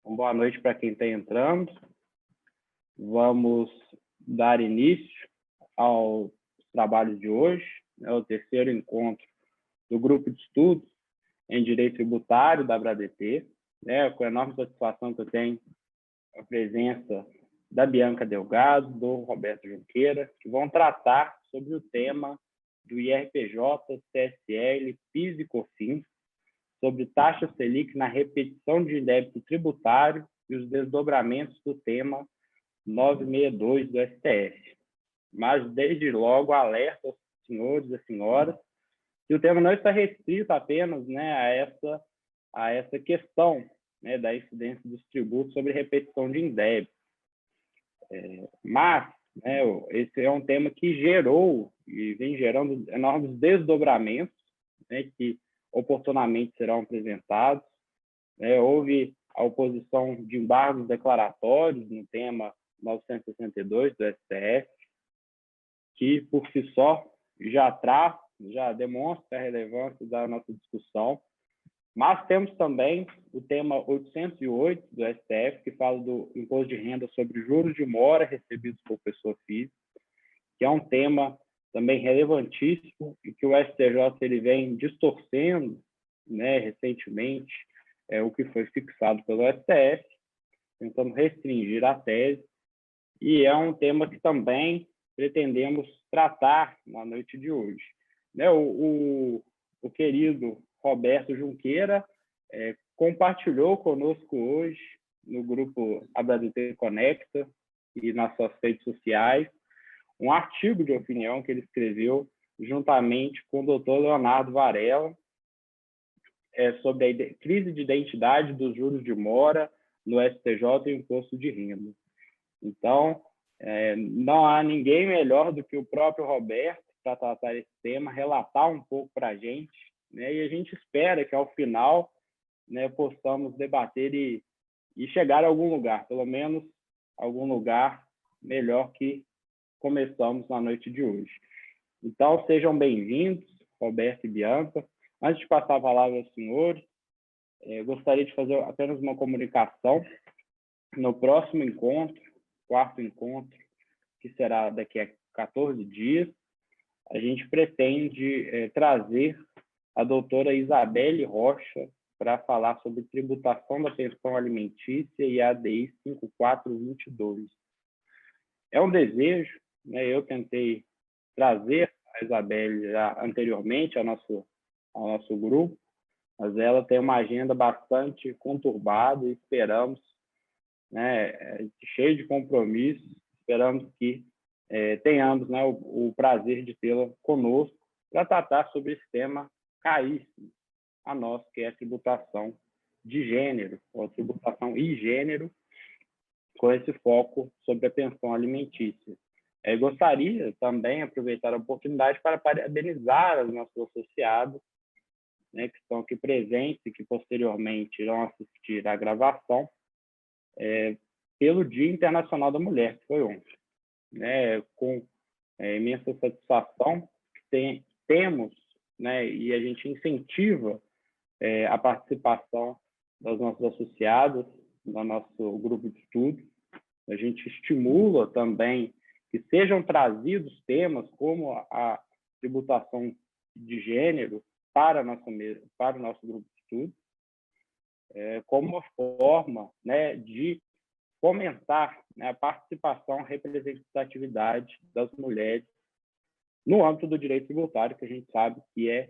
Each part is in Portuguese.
Uma boa noite para quem está entrando. Vamos dar início aos trabalhos de hoje, o terceiro encontro do Grupo de Estudos em Direito Tributário da ABRADET. Com enorme satisfação que eu tenho a presença da Bianca Delgado, do Roberto Junqueira, que vão tratar sobre o tema do IRPJ, CSL, PIS e COFINS, sobre taxa Selic na repetição de débito tributário e os desdobramentos do tema 962 do STF. Mas, desde logo, alerto aos senhores e senhoras que o tema não está restrito apenas a essa questão da incidência dos tributos sobre repetição de indébito. Mas esse é um tema que gerou e vem gerando enormes desdobramentos, que oportunamente serão apresentados. Houve a oposição de embargos declaratórios no tema 962 do STF, que, por si só, já demonstra a relevância da nossa discussão. Mas temos também o tema 808 do STF, que fala do imposto de renda sobre juros de mora recebidos por pessoa física, que é um tema também relevantíssimo e que o STJ ele vem distorcendo, recentemente, o que foi fixado pelo STF, tentando restringir a tese, e é um tema que também pretendemos tratar na noite de hoje. O querido Roberto Junqueira compartilhou conosco hoje, no grupo ABRADET Conecta e nas suas redes sociais, um artigo de opinião que ele escreveu juntamente com o doutor Leonardo Varela sobre a crise de identidade dos juros de mora no STJ e o imposto de renda. Então, não há ninguém melhor do que o próprio Roberto para tratar esse tema, relatar um pouco para a gente, e a gente espera que, ao final, possamos debater e chegar a algum lugar, pelo menos algum lugar melhor que começamos na noite de hoje. Então, sejam bem-vindos, Roberto e Bianca. Antes de passar a palavra aos senhores, gostaria de fazer apenas uma comunicação. No próximo encontro, quarto encontro, que será daqui a 14 dias, a gente pretende trazer a doutora Isabelle Rocha para falar sobre tributação da pensão alimentícia e ADI 5422. É um desejo, eu tentei trazer a Isabelle já anteriormente ao nosso grupo, mas ela tem uma agenda bastante conturbada e esperamos, cheio de compromissos, esperamos que tenhamos o prazer de tê-la conosco para tratar sobre esse tema caríssimo a nós, que é a tributação de gênero, ou tributação e gênero, com esse foco sobre a pensão alimentícia. Gostaria também de aproveitar a oportunidade para parabenizar os nossos associados, que estão aqui presentes e que posteriormente irão assistir à gravação, pelo Dia Internacional da Mulher, que foi ontem. Com imensa satisfação que temos, e a gente incentiva a participação dos nossos associados no nosso grupo de estudo. A gente estimula também que sejam trazidos temas como a tributação de gênero para o nosso grupo de estudo, como uma forma de fomentar a participação e representatividade das mulheres no âmbito do direito tributário, que a gente sabe que é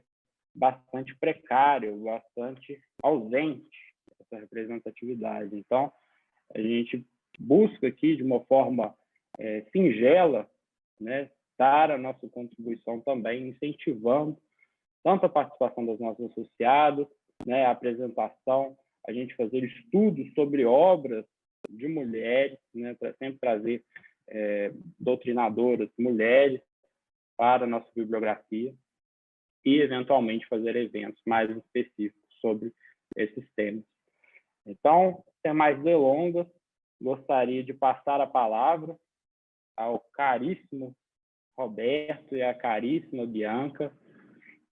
bastante precário, bastante ausente essa representatividade. Então, a gente busca aqui, de uma forma singela, dar a nossa contribuição também, incentivando tanto a participação dos nossos associados, a apresentação, a gente fazer estudos sobre obras de mulheres, para sempre trazer doutrinadoras mulheres para a nossa bibliografia e, eventualmente, fazer eventos mais específicos sobre esses temas. Então, sem mais delongas, gostaria de passar a palavra ao caríssimo Roberto e à caríssima Bianca,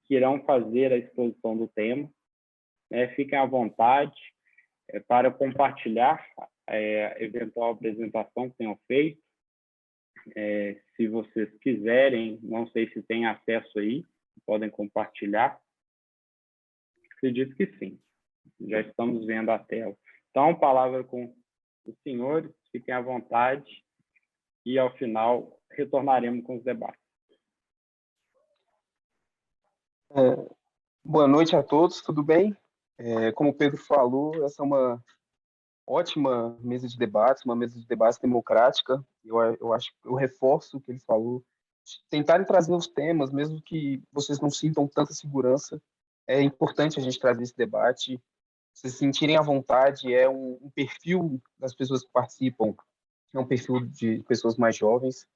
que irão fazer a exposição do tema. Fiquem à vontade. para compartilhar eventual apresentação que tenham feito. Se vocês quiserem, não sei se tem acesso aí, podem compartilhar. Acredito que sim. Já estamos vendo a tela. Então, palavra com os senhores, fiquem à vontade e, ao final, retornaremos com os debates. Boa noite a todos, tudo bem? Como o Pedro falou, essa é uma ótima mesa de debates, uma mesa de debates democrática. Eu reforço o que ele falou. Tentarem trazer os temas, mesmo que vocês não sintam tanta segurança, é importante a gente trazer esse debate. Se sentirem à vontade, é um perfil das pessoas que participam, é um perfil de pessoas mais jovens.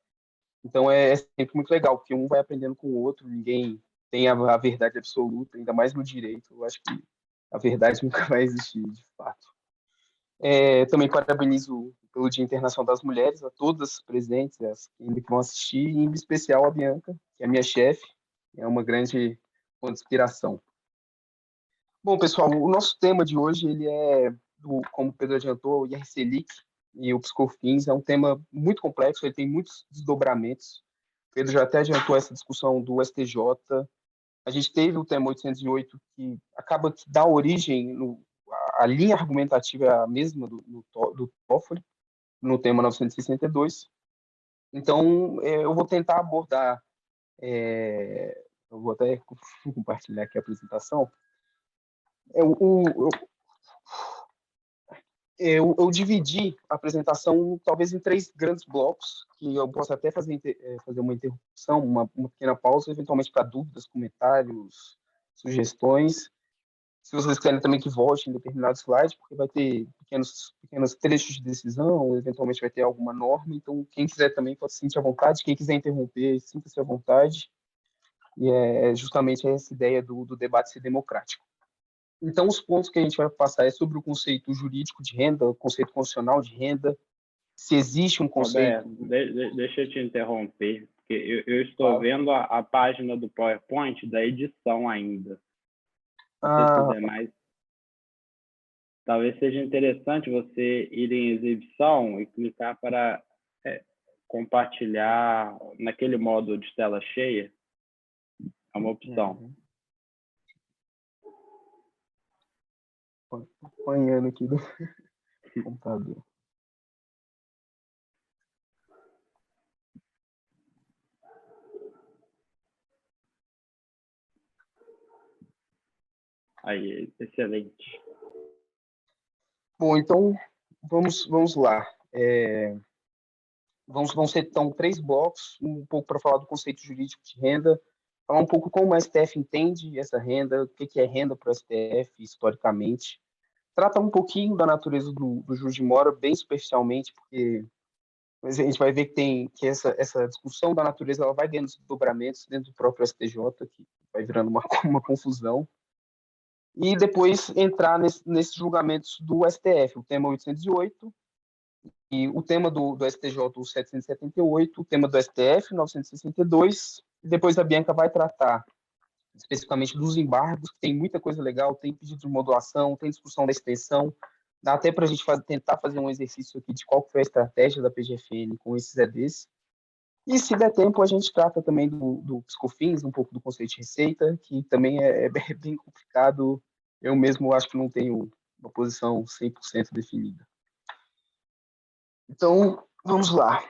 Então é sempre muito legal, porque um vai aprendendo com o outro, ninguém tem a verdade absoluta, ainda mais no direito. Eu acho que a verdade nunca vai existir, de fato. Também parabenizo pelo Dia Internacional das Mulheres, a todas presentes, as que ainda vão assistir, e em especial a Bianca, que é a minha chefe, é uma grande fonte de inspiração. Bom, pessoal, o nosso tema de hoje, ele como o Pedro adiantou, o IRC Leak e o Psicofins, é um tema muito complexo, ele tem muitos desdobramentos. O Pedro já até adiantou essa discussão do STJ. A gente teve o tema 808, que acaba que dá origem, a linha argumentativa é a mesma do Toffoli, no tema 962. Então, eu vou tentar abordar, eu vou até compartilhar aqui a apresentação. Eu dividi a apresentação talvez em 3 grandes blocos, que eu posso até fazer uma interrupção, uma pequena pausa, eventualmente para dúvidas, comentários, sugestões. Se vocês querem também que volte em determinado slide, porque vai ter pequenos trechos de decisão, eventualmente vai ter alguma norma, então quem quiser também pode se sentir à vontade, quem quiser interromper, sinta-se à vontade, e é justamente essa ideia do debate ser democrático. Então, os pontos que a gente vai passar é sobre o conceito jurídico de renda, o conceito constitucional de renda, se existe um conceito... Roberto, deixa eu te interromper, porque eu estou vendo a página do PowerPoint da edição ainda. Talvez seja interessante você ir em exibição e clicar para compartilhar naquele modo de tela cheia. É uma opção. Acompanhando aqui do computador. Aí, excelente. Bom, então, vamos lá. Vão ser, então, 3 blocos, um pouco para falar do conceito jurídico de renda, falar um pouco como o STF entende essa renda, o que é renda para o STF, historicamente. Trata um pouquinho da natureza do juros de mora, bem superficialmente, porque a gente vai ver que essa discussão da natureza ela vai ganhando desdobramentos dentro do próprio STJ, que vai virando uma confusão. E depois entrar nesses julgamentos do STF, o tema 808, e o tema do STJ, o 778, o tema do STF, 962, e depois a Bianca vai tratar especificamente dos embargos, que tem muita coisa legal, tem pedido de modulação, tem discussão da extensão, dá até para a gente tentar fazer um exercício aqui de qual foi a estratégia da PGFN com esses EDs. E se der tempo, a gente trata também do Psicofins, um pouco do conceito de receita, que também é bem complicado. Eu mesmo acho que não tenho uma posição 100% definida. Então, vamos lá.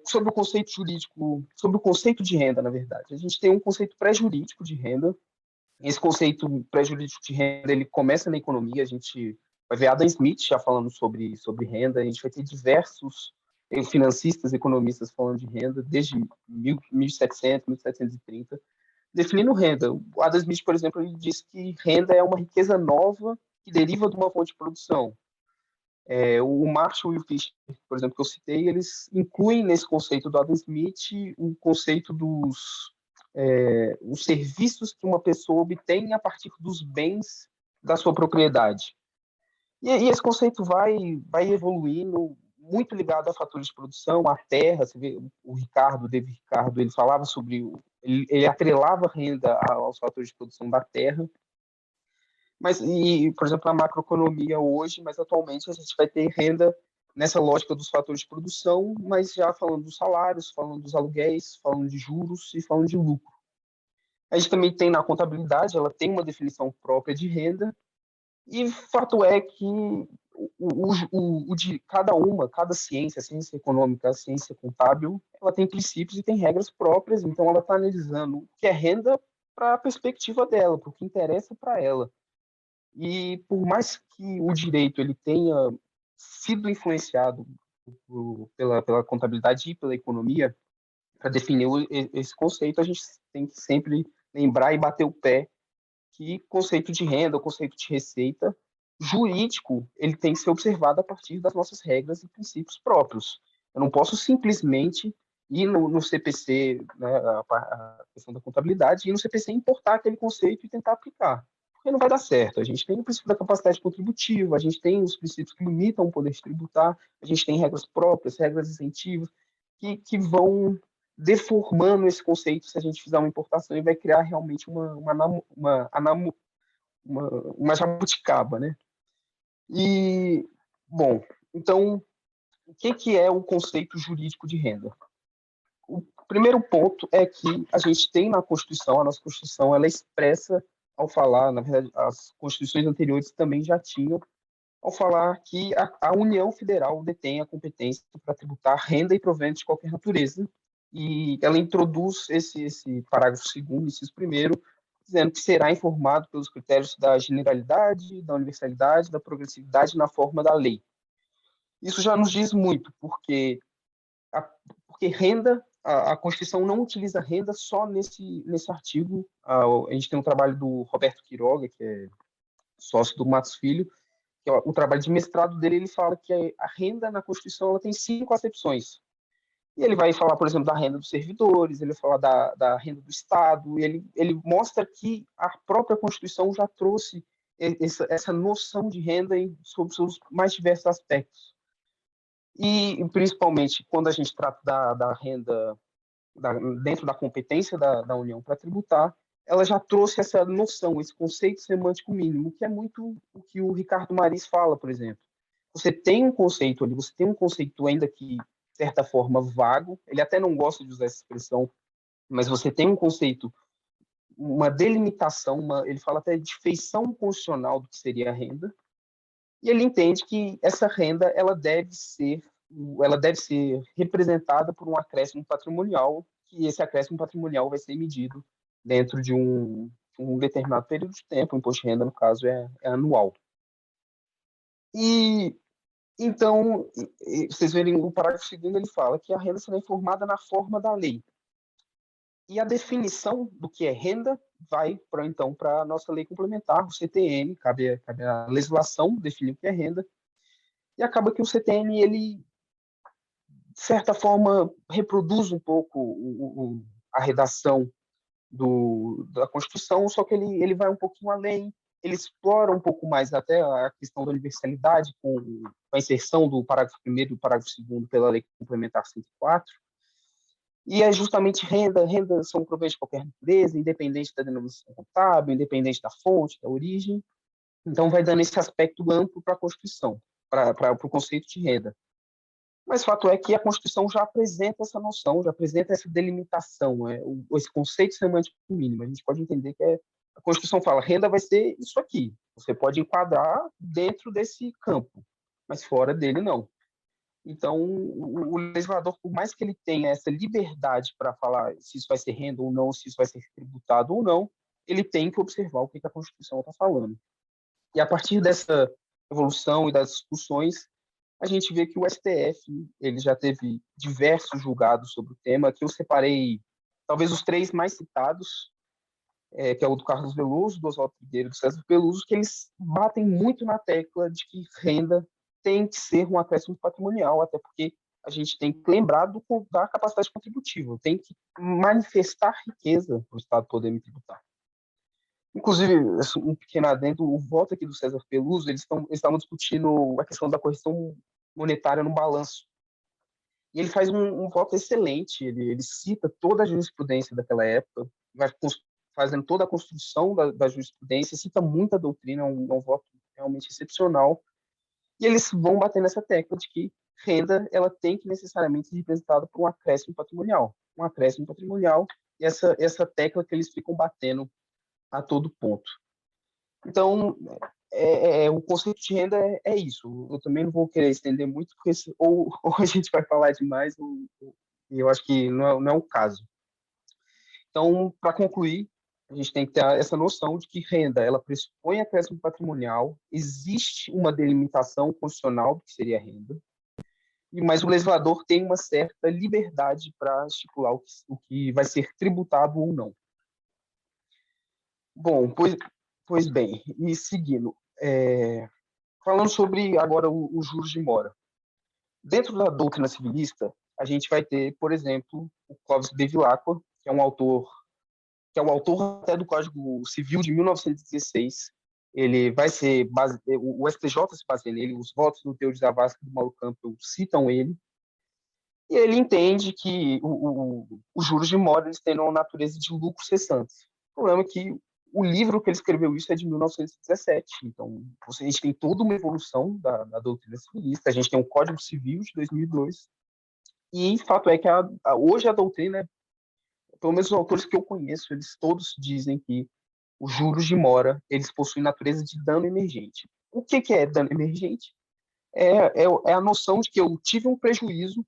Sobre o conceito jurídico, sobre o conceito de renda, na verdade. A gente tem um conceito pré-jurídico de renda. Esse conceito pré-jurídico de renda, ele começa na economia. A gente vai ver Adam Smith já falando sobre renda. A gente vai ter diversos financistas, economistas falando de renda, desde 1700, 1730, definindo renda. O Adam Smith, por exemplo, ele diz que renda é uma riqueza nova que deriva de uma fonte de produção. O Marshall e o Fisher, por exemplo, que eu citei, eles incluem nesse conceito do Adam Smith o conceito os serviços que uma pessoa obtém a partir dos bens da sua propriedade. E esse conceito vai evoluindo, muito ligado a fatores de produção, à terra. Você vê o David Ricardo, ele falava sobre... Ele atrelava a renda aos fatores de produção da terra. Mas, por exemplo, a macroeconomia hoje, mas atualmente a gente vai ter renda nessa lógica dos fatores de produção, mas já falando dos salários, falando dos aluguéis, falando de juros e falando de lucro. A gente também tem na contabilidade, ela tem uma definição própria de renda, e fato é que o de cada ciência, a ciência econômica, a ciência contábil, ela tem princípios e tem regras próprias, então ela está analisando o que é renda para a perspectiva dela, para o que interessa para ela. E por mais que o direito ele tenha sido influenciado pela contabilidade e pela economia, para definir esse conceito, a gente tem que sempre lembrar e bater o pé que conceito de renda, o conceito de receita jurídico, ele tem que ser observado a partir das nossas regras e princípios próprios. Eu não posso simplesmente ir no CPC, né, a questão da contabilidade, ir no CPC importar aquele conceito e tentar aplicar, porque não vai dar certo. A gente tem o princípio da capacidade contributiva, a gente tem os princípios que limitam o poder de tributar, a gente tem regras próprias, regras incentivas, que vão deformando esse conceito se a gente fizer uma importação e vai criar realmente uma jabuticaba, né? E, bom, então, o que é o conceito jurídico de renda? O primeiro ponto é que a gente tem na Constituição, a nossa Constituição, ela é expressa ao falar, na verdade, as constituições anteriores também já tinham, ao falar que a União Federal detém a competência para tributar renda e proventos de qualquer natureza, e ela introduz esse parágrafo 2º, inciso 1º, dizendo que será informado pelos critérios da generalidade, da universalidade, da progressividade na forma da lei. Isso já nos diz muito, porque renda, a Constituição não utiliza renda só nesse artigo. A gente tem um trabalho do Roberto Quiroga, que é sócio do Matos Filho, que é o trabalho de mestrado dele, ele fala que a renda na Constituição ela tem 5 acepções. E ele vai falar, por exemplo, da renda dos servidores, ele vai falar da renda do Estado, e ele mostra que a própria Constituição já trouxe essa noção de renda sobre seus mais diversos aspectos. E, principalmente, quando a gente trata da renda dentro da competência da União para tributar, ela já trouxe essa noção, esse conceito semântico mínimo, que é muito o que o Ricardo Maris fala, por exemplo. Você tem um conceito ali, você tem um conceito ainda que, de certa forma, vago, ele até não gosta de usar essa expressão, mas você tem um conceito, uma delimitação, ele fala até de feição constitucional do que seria a renda, e ele entende que essa renda ela deve ser representada por um acréscimo patrimonial, que esse acréscimo patrimonial vai ser medido dentro de um determinado período de tempo. O imposto de renda, no caso, é anual. E então, vocês verem, o parágrafo 2º ele fala que a renda será informada na forma da lei. E a definição do que é renda vai então para a nossa lei complementar, o CTN, cabe a legislação definir o que é renda, e acaba que o CTN ele de certa forma, reproduz um pouco a redação da Constituição, só que ele vai um pouquinho além, ele explora um pouco mais até a questão da universalidade, com a inserção do parágrafo 1º e do parágrafo 2º pela Lei Complementar 104, e é justamente renda são proventos de qualquer natureza, independente da denominação contábil, independente da fonte, da origem, então vai dando esse aspecto amplo para a Constituição, para o conceito de renda. Mas o fato é que a Constituição já apresenta essa noção, já apresenta essa delimitação, esse conceito semântico mínimo. A gente pode entender que a Constituição fala, renda vai ser isso aqui. Você pode enquadrar dentro desse campo, mas fora dele não. Então, o legislador, por mais que ele tenha essa liberdade para falar se isso vai ser renda ou não, se isso vai ser tributado ou não, ele tem que observar o que a Constituição está falando. E a partir dessa evolução e das discussões, a gente vê que o STF ele já teve diversos julgados sobre o tema, que eu separei talvez os 3 mais citados, que é o do Carlos Veloso, do Oswaldo Trigueiro e do César Peluso, que eles batem muito na tecla de que renda tem que ser um acréscimo patrimonial, até porque a gente tem que lembrar da capacidade contributiva, tem que manifestar riqueza para o Estado poder me tributar. Inclusive, um pequeno adendo, o voto aqui do César Peluso, eles estavam discutindo a questão da correção monetária no balanço. E ele faz um voto excelente, ele cita toda a jurisprudência daquela época, vai fazendo toda a construção da jurisprudência, cita muita doutrina, é um voto realmente excepcional, e eles vão bater nessa tecla de que renda ela tem que necessariamente ser representada por um acréscimo patrimonial. Um acréscimo patrimonial, e essa tecla que eles ficam batendo a todo ponto. Então, o conceito de renda é isso. Eu também não vou querer estender muito, porque ou a gente vai falar demais, e eu acho que não é o caso. Então, para concluir, a gente tem que ter essa noção de que renda, ela pressupõe acréscimo patrimonial, existe uma delimitação constitucional do que seria renda, mas o legislador tem uma certa liberdade para estipular o que vai ser tributado ou não. Bom, pois bem, e seguindo, falando sobre agora os juros de mora. Dentro da doutrina civilista, a gente vai ter, por exemplo, o Clóvis Bevilacqua, que é o autor até do Código Civil de 1916. Ele vai ser o STJ se baseia nele, os votos do Teodo Zavascki e do Mauro Campbell citam ele, e ele entende que os juros de mora eles têm uma natureza de lucro cessante. O problema é que o livro que ele escreveu isso é de 1917, então a gente tem toda uma evolução da doutrina civilista, a gente tem um Código Civil de 2002, e fato é que hoje a doutrina, pelo menos os autores que eu conheço, eles todos dizem que os juros de mora eles possuem natureza de dano emergente. O que é dano emergente? É a noção de que eu tive um prejuízo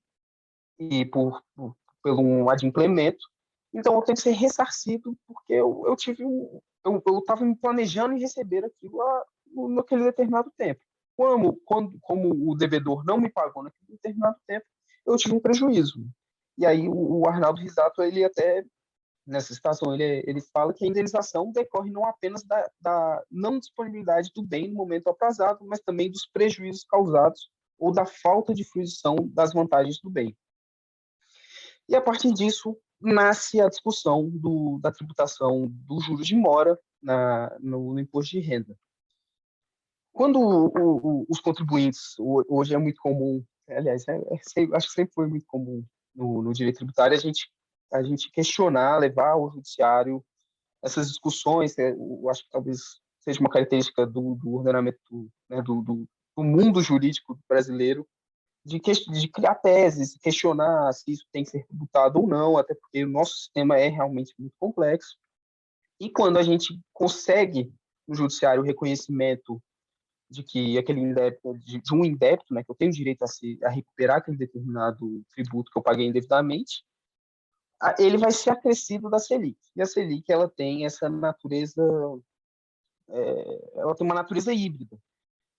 e pelo um adimplemento, então eu tenho que ser ressarcido porque eu tive eu estava me planejando em receber aquilo naquele determinado tempo. Como o devedor não me pagou naquele determinado tempo, eu tive um prejuízo. E aí o Arnaldo Risato, ele até, nessa situação, ele fala que a indenização decorre não apenas da não disponibilidade do bem no momento aprazado, mas também dos prejuízos causados ou da falta de fruição das vantagens do bem. E a partir disso, nasce a discussão da tributação dos juros de mora no imposto de renda. Quando os contribuintes, hoje é muito comum, aliás, acho que sempre foi muito comum no direito tributário, a gente questionar, levar ao judiciário essas discussões, eu acho que talvez seja uma característica do ordenamento, né, do mundo jurídico brasileiro, de criar teses, questionar se isso tem que ser tributado ou não, até porque o nosso sistema é realmente muito complexo. E quando a gente consegue no judiciário o reconhecimento de que aquele indébito, de um indébito, né, que eu tenho direito a recuperar aquele determinado tributo que eu paguei indevidamente, ele vai ser acrescido da Selic. E a Selic ela tem essa natureza, ela tem uma natureza híbrida,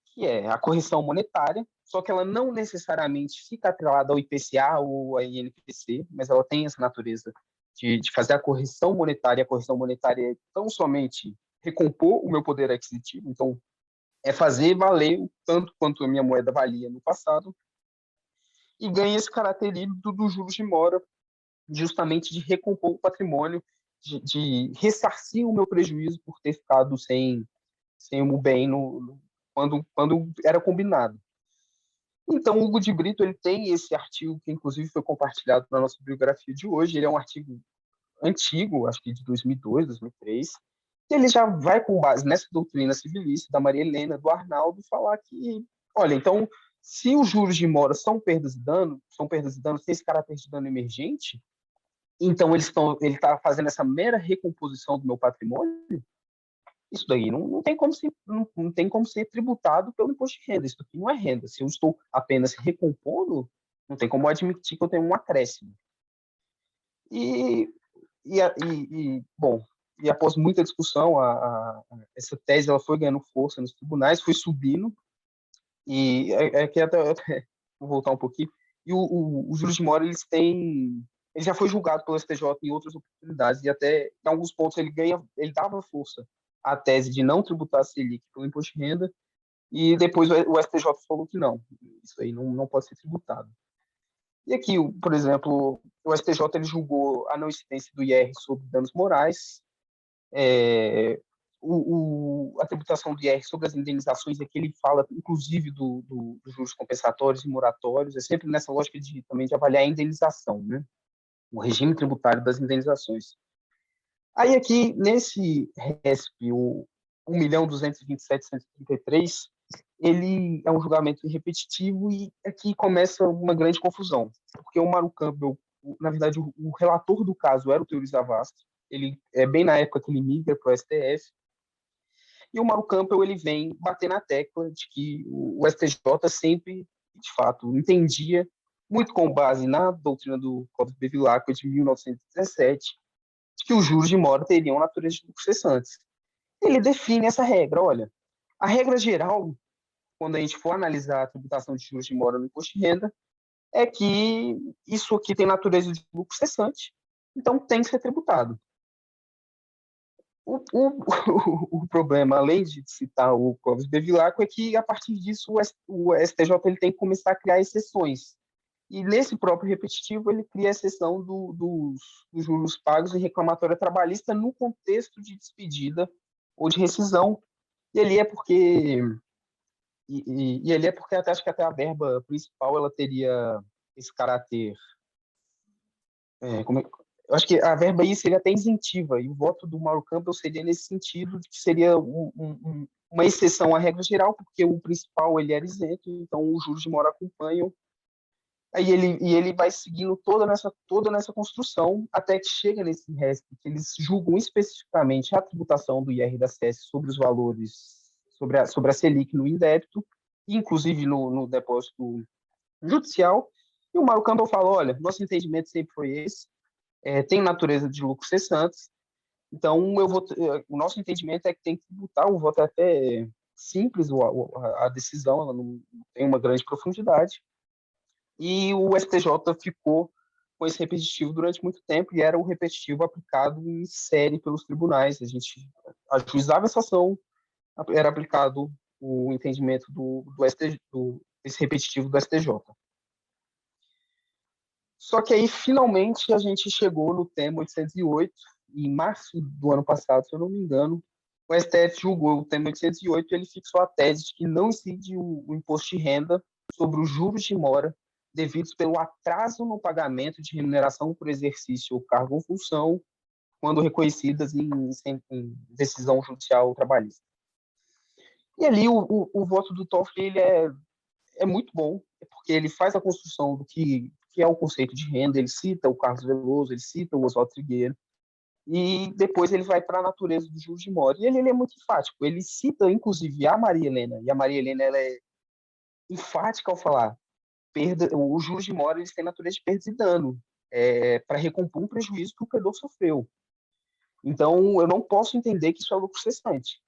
que é a correção monetária, só que ela não necessariamente fica atrelada ao IPCA ou à INPC, mas ela tem essa natureza de fazer a correção monetária. A correção monetária é tão somente recompor o meu poder aquisitivo, então é fazer valer o tanto quanto a minha moeda valia no passado, e ganha esse caráter híbrido dos juros de mora, justamente de recompor o patrimônio, de ressarcir o meu prejuízo por ter ficado sem o bem quando era combinado. Então, o Hugo de Brito ele tem esse artigo que, inclusive, foi compartilhado na nossa biografia de hoje. Ele é um artigo antigo, acho que de 2002, 2003, e ele já vai, com base nessa doutrina civilista da Maria Helena, do Arnaldo, falar que, olha, então, se os juros de mora são perdas e danos, tem esse caráter de dano emergente, então ele está fazendo essa mera recomposição do meu patrimônio, isso daí não tem como ser tributado pelo imposto de renda. Isso aqui não é renda. Se eu estou apenas recompondo, não tem como admitir que eu tenho um acréscimo. Bom, e após muita discussão, essa tese ela foi ganhando força nos tribunais, foi subindo, e aqui até vou voltar um pouquinho, e os juros de mora, ele já foi julgado pelo STJ em outras oportunidades, e até em alguns pontos ele dava força à tese de não tributar a Selic pelo imposto de renda, e depois o STJ falou que não, isso aí não pode ser tributado. E aqui, por exemplo, o STJ ele julgou a não incidência do IR sobre danos morais, a tributação do IR sobre as indenizações, aqui ele fala, inclusive, dos juros compensatórios e moratórios, é sempre nessa lógica também de avaliar a indenização, né? O regime tributário das indenizações. Aí aqui, nesse RESP, o 1.227.133, ele é um julgamento repetitivo e aqui começa uma grande confusão, porque o Mário Campbell, na verdade, o relator do caso era o Teori Zavascki, ele é bem na época que ele migra para o STF, e o Mário Campbell ele vem bater na tecla de que o STJ sempre, de fato, entendia, muito com base na doutrina do Código Bevilacqua de 1917, que os juros de mora teriam natureza de lucros cessantes. Ele define essa regra, olha, a regra geral, quando a gente for analisar a tributação de juros de mora no imposto de renda, é que isso aqui tem natureza de lucro cessante, então tem que ser tributado. O problema, além de citar o Clóvis Bevilacqua, é que, a partir disso, o STJ ele tem que começar a criar exceções. E, nesse próprio repetitivo, ele cria a exceção dos juros pagos em reclamatória trabalhista no contexto de despedida ou de rescisão. E ali é porque... E ali é porque acho que até a verba principal ela teria esse caráter... eu acho que a verba aí seria até isentiva, e o voto do Mauro Campbell seria nesse sentido, de que seria uma exceção à regra geral, porque o principal ele era isento, então os juros de mora acompanham. Aí ele vai seguindo toda nessa construção, até que chega nesse resto, que eles julgam especificamente a tributação do IR da SES sobre os valores, sobre a Selic no indébito, inclusive no depósito judicial, e o Mauro Campbell fala, olha, nosso entendimento sempre foi esse, tem natureza de lucros cessantes, então o nosso entendimento é que tem que tributar, o voto é até simples, a decisão ela não tem uma grande profundidade, e o STJ ficou com esse repetitivo durante muito tempo, e era o repetitivo aplicado em série pelos tribunais, a gente ajuizava essa ação, era aplicado o entendimento desse repetitivo do STJ. Só que aí, finalmente, a gente chegou no tema 808, e em março do ano passado, se eu não me engano, o STF julgou o tema 808 e ele fixou a tese de que não incide o imposto de renda sobre os juros de mora devidos pelo atraso no pagamento de remuneração por exercício ou cargo ou função, quando reconhecidas em decisão judicial trabalhista. E ali o voto do Toffoli ele é muito bom, porque ele faz a construção do que é o conceito de renda, ele cita o Carlos Veloso, ele cita o Oswaldo Trigueiro, e depois ele vai para a natureza do juros de mora. E ele é muito enfático, ele cita, inclusive, a Maria Helena, e a Maria Helena ela é enfática ao falar, os juros de mora eles têm natureza de perda e dano, para recompor um prejuízo que o credor sofreu. Então, eu não posso entender que isso é lucro cessante.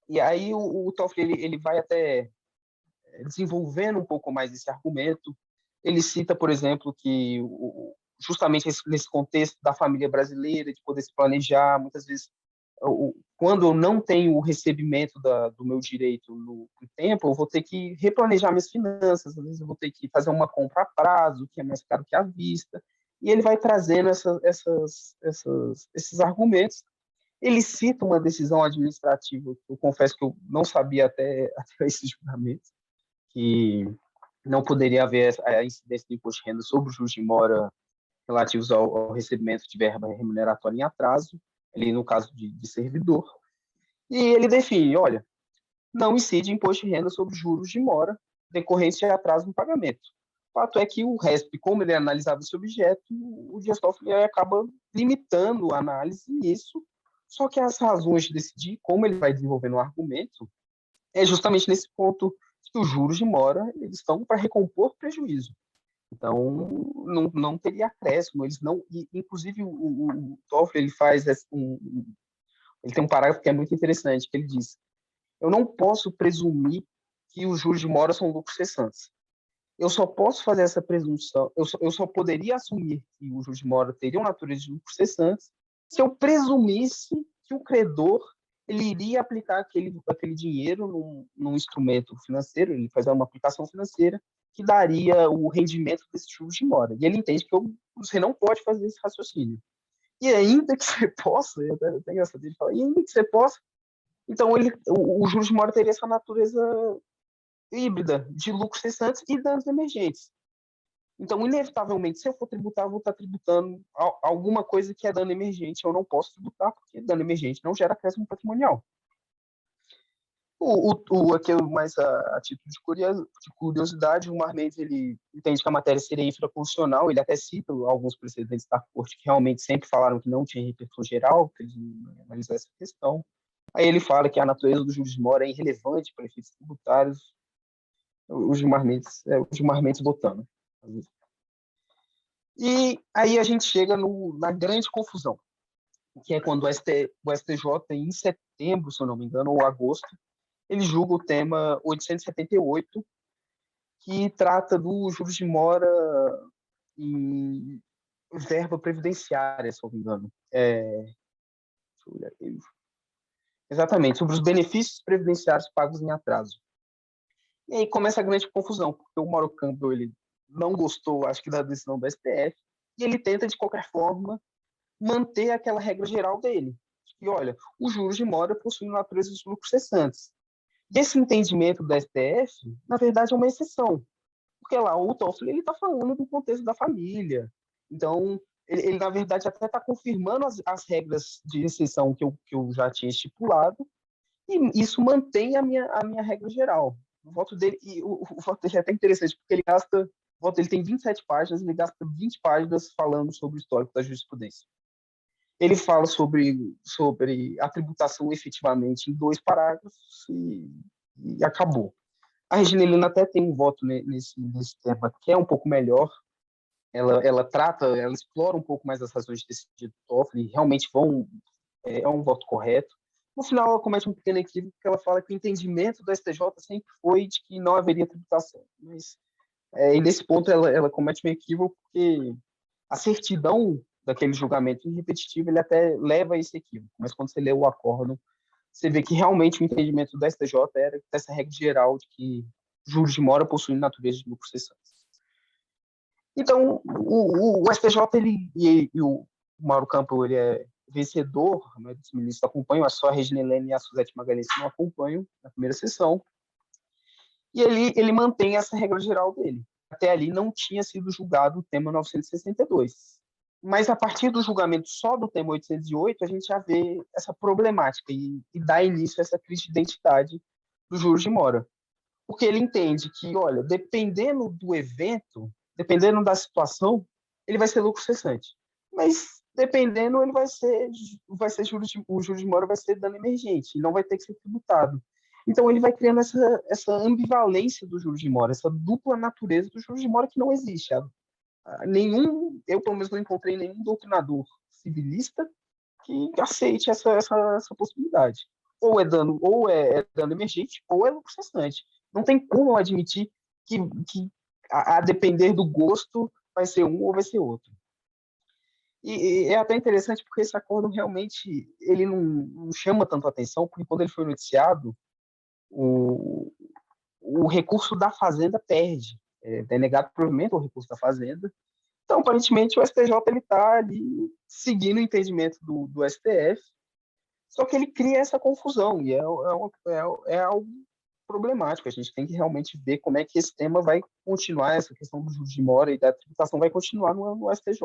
E aí o Toffoli ele vai até desenvolvendo um pouco mais esse argumento. Ele cita, por exemplo, que justamente nesse contexto da família brasileira, de poder se planejar, muitas vezes, quando eu não tenho o recebimento do meu direito no tempo, eu vou ter que replanejar minhas finanças, às vezes eu vou ter que fazer uma compra a prazo, que é mais caro que à vista, e ele vai trazendo esses argumentos. Ele cita uma decisão administrativa, que eu confesso que eu não sabia até esse julgamento, que não poderia haver a incidência do imposto de renda sobre os juros de mora relativos ao recebimento de verba remuneratória em atraso, ali no caso de servidor. E ele define, olha, não incide imposto de renda sobre juros de mora decorrentes de atraso no pagamento. O fato é que o RESP, como ele analisava esse objeto, o Dias Toffoli acaba limitando a análise nisso, só que as razões de decidir como ele vai desenvolvendo o argumento é justamente nesse ponto que os juros de mora eles estão para recompor prejuízo. Então, não teria acréscimo. Eles não, inclusive, o Toffoli ele faz ele tem um parágrafo que é muito interessante, que ele diz: eu não posso presumir que os juros de mora são lucros cessantes. Eu só posso fazer essa presunção, eu só poderia assumir que os juros de mora teriam natureza de lucros cessantes se eu presumisse que o credor ele iria aplicar aquele dinheiro num instrumento financeiro, ele fazer uma aplicação financeira que daria o rendimento desses juros de mora. E ele entende que você não pode fazer esse raciocínio. E ainda que você possa, eu até engraçado ele fala, e ainda que você possa, então o juros de mora teria essa natureza híbrida de lucros cessantes e danos emergentes. Então, inevitavelmente, se eu for tributar, eu vou estar tributando alguma coisa que é dano emergente. Eu não posso tributar, porque dano emergente não gera acréscimo patrimonial. Aqui mais a título de curiosidade, o Marmendes ele entende que a matéria seria infraconstitucional, ele até cita alguns precedentes da Corte que realmente sempre falaram que não tinha repercussão geral, que eles não analisaram essa questão. Aí ele fala que a natureza do juros de mora é irrelevante para efeitos tributários, o Gilmar Mendes botando. E aí a gente chega na grande confusão, que é quando o STJ, em setembro, se eu não me engano, ou agosto, ele julga o tema 878, que trata do juros de mora em verba previdenciária, se eu não me engano. Deixa eu olhar aqui. Exatamente, sobre os benefícios previdenciários pagos em atraso. E aí começa a grande confusão, porque o Mauro Campbell ele não gostou, acho que, da decisão do STF, e ele tenta, de qualquer forma, manter aquela regra geral dele. E olha, os juros de mora possuem natureza dos lucros cessantes. E esse entendimento do STF, na verdade, é uma exceção. Porque lá o Toffoli está falando do contexto da família. Então, ele na verdade, até está confirmando as regras de exceção que eu já tinha estipulado, e isso mantém a minha regra geral. O voto dele, o voto dele é até interessante, porque ele gasta, o voto dele tem 27 páginas, ele gasta 20 páginas falando sobre o histórico da jurisprudência. Ele fala sobre a tributação efetivamente em 2 parágrafos e acabou. A Regina Helena até tem um voto nesse tema que é um pouco melhor. Ela explora um pouco mais as razões de decidir do Toffoli, realmente é um voto correto. No final, ela comete um pequeno equívoco, porque ela fala que o entendimento do STJ sempre foi de que não haveria tributação. Mas, e nesse ponto, ela comete um equívoco, porque a certidão daquele julgamento repetitivo, ele até leva a esse equívoco. Mas quando você lê o acórdão, você vê que realmente o entendimento do STJ era dessa regra geral de que juros de mora possuem natureza de lucros cessantes. Então, o STJ e o Mauro Campbell ele é vencedor, né, dos ministros acompanham, só a Regina Helena e a Suzete Magalhães não acompanham na primeira sessão, e ele mantém essa regra geral dele. Até ali não tinha sido julgado o tema 962. Mas a partir do julgamento só do tema 808, a gente já vê essa problemática e dá início a essa crise de identidade dos juros de mora. Porque ele entende que, olha, dependendo do evento, dependendo da situação, ele vai ser lucro cessante. Mas, dependendo, ele vai ser o juros de mora vai ser dano emergente, e não vai ter que ser tributado. Então, ele vai criando essa ambivalência do juros de mora, essa dupla natureza do juros de mora que não existe. Eu, pelo menos, não encontrei nenhum doutrinador civilista que aceite essa possibilidade. Ou é dano emergente, ou é lucro cessante. Não tem como admitir que a depender do gosto vai ser um ou vai ser outro. E é até interessante porque esse acordo realmente ele não chama tanto atenção, porque quando ele foi noticiado, o recurso da Fazenda perde. É negado provimento ao recurso da Fazenda. Então, aparentemente, o STJ está ali seguindo o entendimento do STF, só que ele cria essa confusão, e é algo problemático. A gente tem que realmente ver como é que esse tema vai continuar, essa questão do juros de mora e da tributação vai continuar no STJ,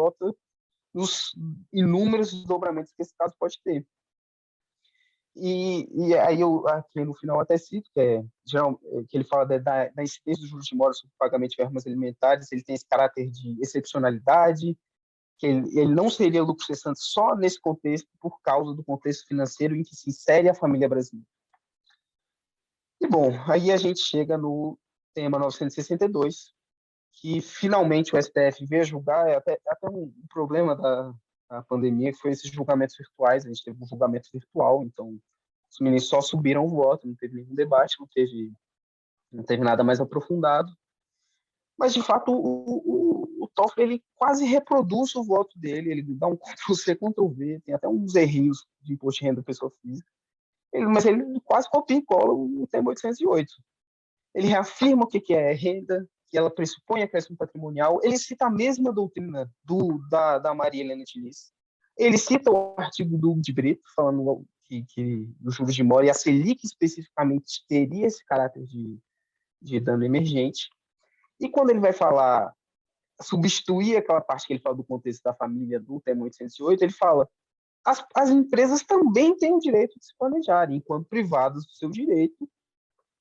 nos inúmeros desdobramentos que esse caso pode ter. E aí eu aqui no final até cito que ele fala da incidência dos juros de mora sobre o pagamento de verbas alimentares, ele tem esse caráter de excepcionalidade, que ele não seria lucro cessante só nesse contexto, por causa do contexto financeiro em que se insere a família brasileira. E, bom, aí a gente chega no tema 962, que finalmente o STF veio julgar, até um problema da pandemia, que foi esses julgamentos virtuais, a gente teve um julgamento virtual, então os ministros só subiram o voto, não teve nenhum debate, não teve nada mais aprofundado, mas, de fato, o Toffoli ele quase reproduz o voto dele, ele dá um Ctrl-C, Ctrl-V, tem até uns errinhos de imposto de renda da pessoa física, mas ele quase copia e cola o tema 808. Ele reafirma o que é renda, que ela pressupõe acréscimo patrimonial, ele cita a mesma doutrina da Maria Helena Diniz, ele cita o artigo do de Brito, falando que os juros de mora e a Selic especificamente teria esse caráter de dano emergente. E quando ele vai falar substituir aquela parte que ele fala do contexto da família do tema 808, ele fala as empresas também têm o direito de se planejar, enquanto privadas do seu direito,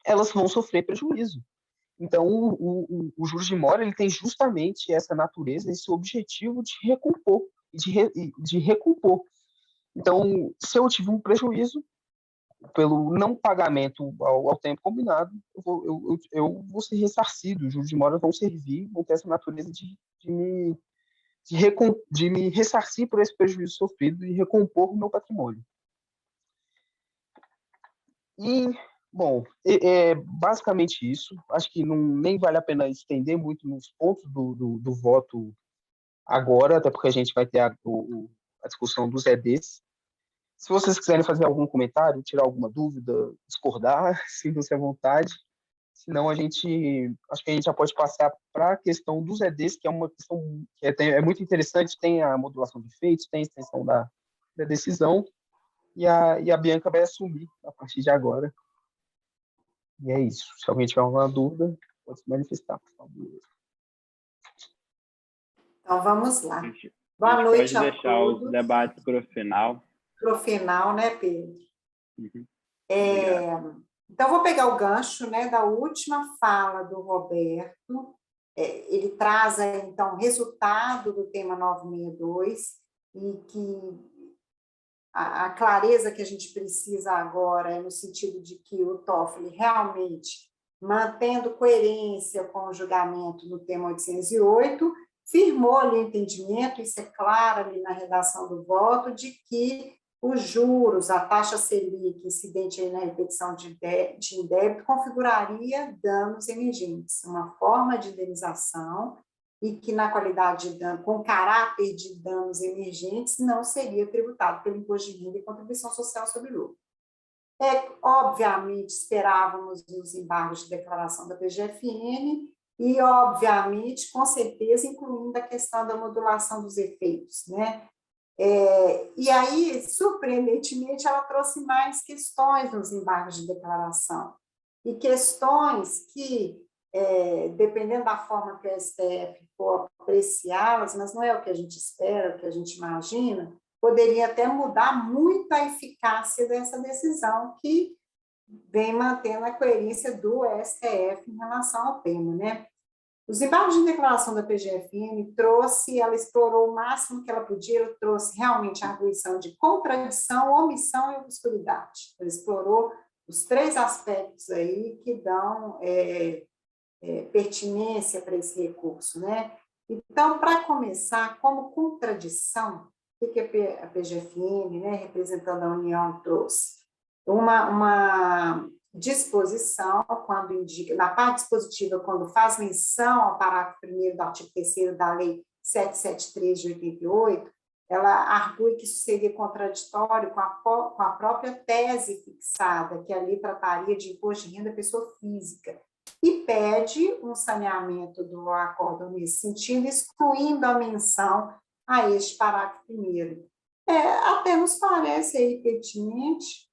elas vão sofrer prejuízo. Então, o juros de mora ele tem justamente essa natureza, esse objetivo de recompor, de recompor. Então, se eu tive um prejuízo pelo não pagamento ao tempo combinado, eu vou ser ressarcido. Os juros de mora vão servir, vão ter essa natureza de me ressarcir por esse prejuízo sofrido e recompor o meu patrimônio. E, bom, é basicamente isso. Acho que nem vale a pena estender muito nos pontos do voto agora, até porque a gente vai ter a discussão dos EDs. Se vocês quiserem fazer algum comentário, tirar alguma dúvida, discordar, sintam-se à vontade. Senão, acho que a gente já pode passar para a questão dos EDs, que é uma questão que é muito interessante. Tem a modulação de efeitos, tem a extensão da decisão, e a Bianca vai assumir a partir de agora. E é isso. Se alguém tiver alguma dúvida, pode se manifestar, por favor. Então, vamos lá. Boa noite a todos. Pode deixar os debates para o final. Para o final, né, Pedro? Uhum. Então, vou pegar o gancho, né, da última fala do Roberto. Ele traz, então, o resultado do tema 962 e que a clareza que a gente precisa agora é no sentido de que o Toffoli realmente, mantendo coerência com o julgamento do tema 808, firmou ali o entendimento, isso é claro ali na redação do voto, de que os juros, a taxa Selic, incidente aí na repetição de indébito, configuraria danos emergentes, uma forma de indenização e que, na qualidade de dano, com caráter de danos emergentes, não seria tributado pelo imposto de renda e contribuição social sobre lucro. Obviamente, esperávamos os embargos de declaração da PGFN e, obviamente, com certeza, incluindo a questão da modulação dos efeitos, né? E aí, surpreendentemente, ela trouxe mais questões nos embargos de declaração, e questões que, dependendo da forma que o STF for apreciá-las, mas não é o que a gente espera, o que a gente imagina, poderia até mudar muito a eficácia dessa decisão, que vem mantendo a coerência do STF em relação ao tema, né? Os embargos de declaração da PGFN ela explorou o máximo que ela podia, ela trouxe realmente a arguição de contradição, omissão e obscuridade. Ela explorou os três aspectos aí que dão pertinência para esse recurso, né? Então, para começar, como contradição, o que a PGFN, né, representando a União, trouxe? Uma disposição, quando indica, na parte dispositiva, quando faz menção ao parágrafo 1º do artigo 3º da Lei 773 de 88, ela argue que isso seria contraditório com a própria tese fixada, que ali trataria de imposto de renda à pessoa física, e pede um saneamento do acórdão nesse sentido, excluindo a menção a este parágrafo 1º. Até nos parece aí pertinente,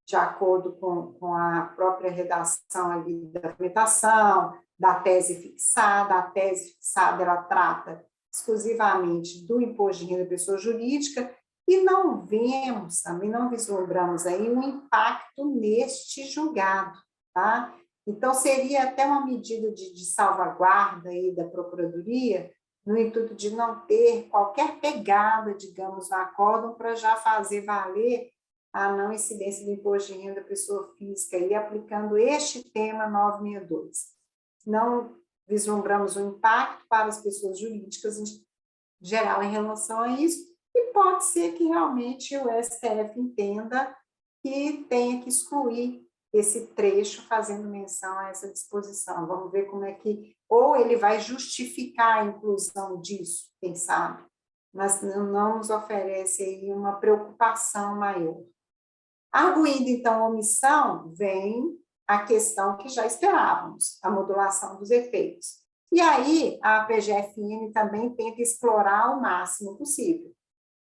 de acordo com a própria redação ali da documentação, da tese fixada. A tese fixada, ela trata exclusivamente do imposto de renda da pessoa jurídica, e não vemos, também não vislumbramos aí um impacto neste julgado, tá? Então, seria até uma medida de salvaguarda aí da Procuradoria, no intuito de não ter qualquer pegada, digamos, no acórdão, para já fazer valer a não incidência do imposto de renda da pessoa física, e aplicando este tema 962. Não vislumbramos o impacto para as pessoas jurídicas em geral em relação a isso, e pode ser que realmente o STF entenda que tenha que excluir esse trecho fazendo menção a essa disposição. Vamos ver como é que... Ou ele vai justificar a inclusão disso, quem sabe, mas não nos oferece aí uma preocupação maior. Arguindo, então, a omissão, vem a questão que já esperávamos, a modulação dos efeitos. E aí, a PGFN também tenta explorar o máximo possível.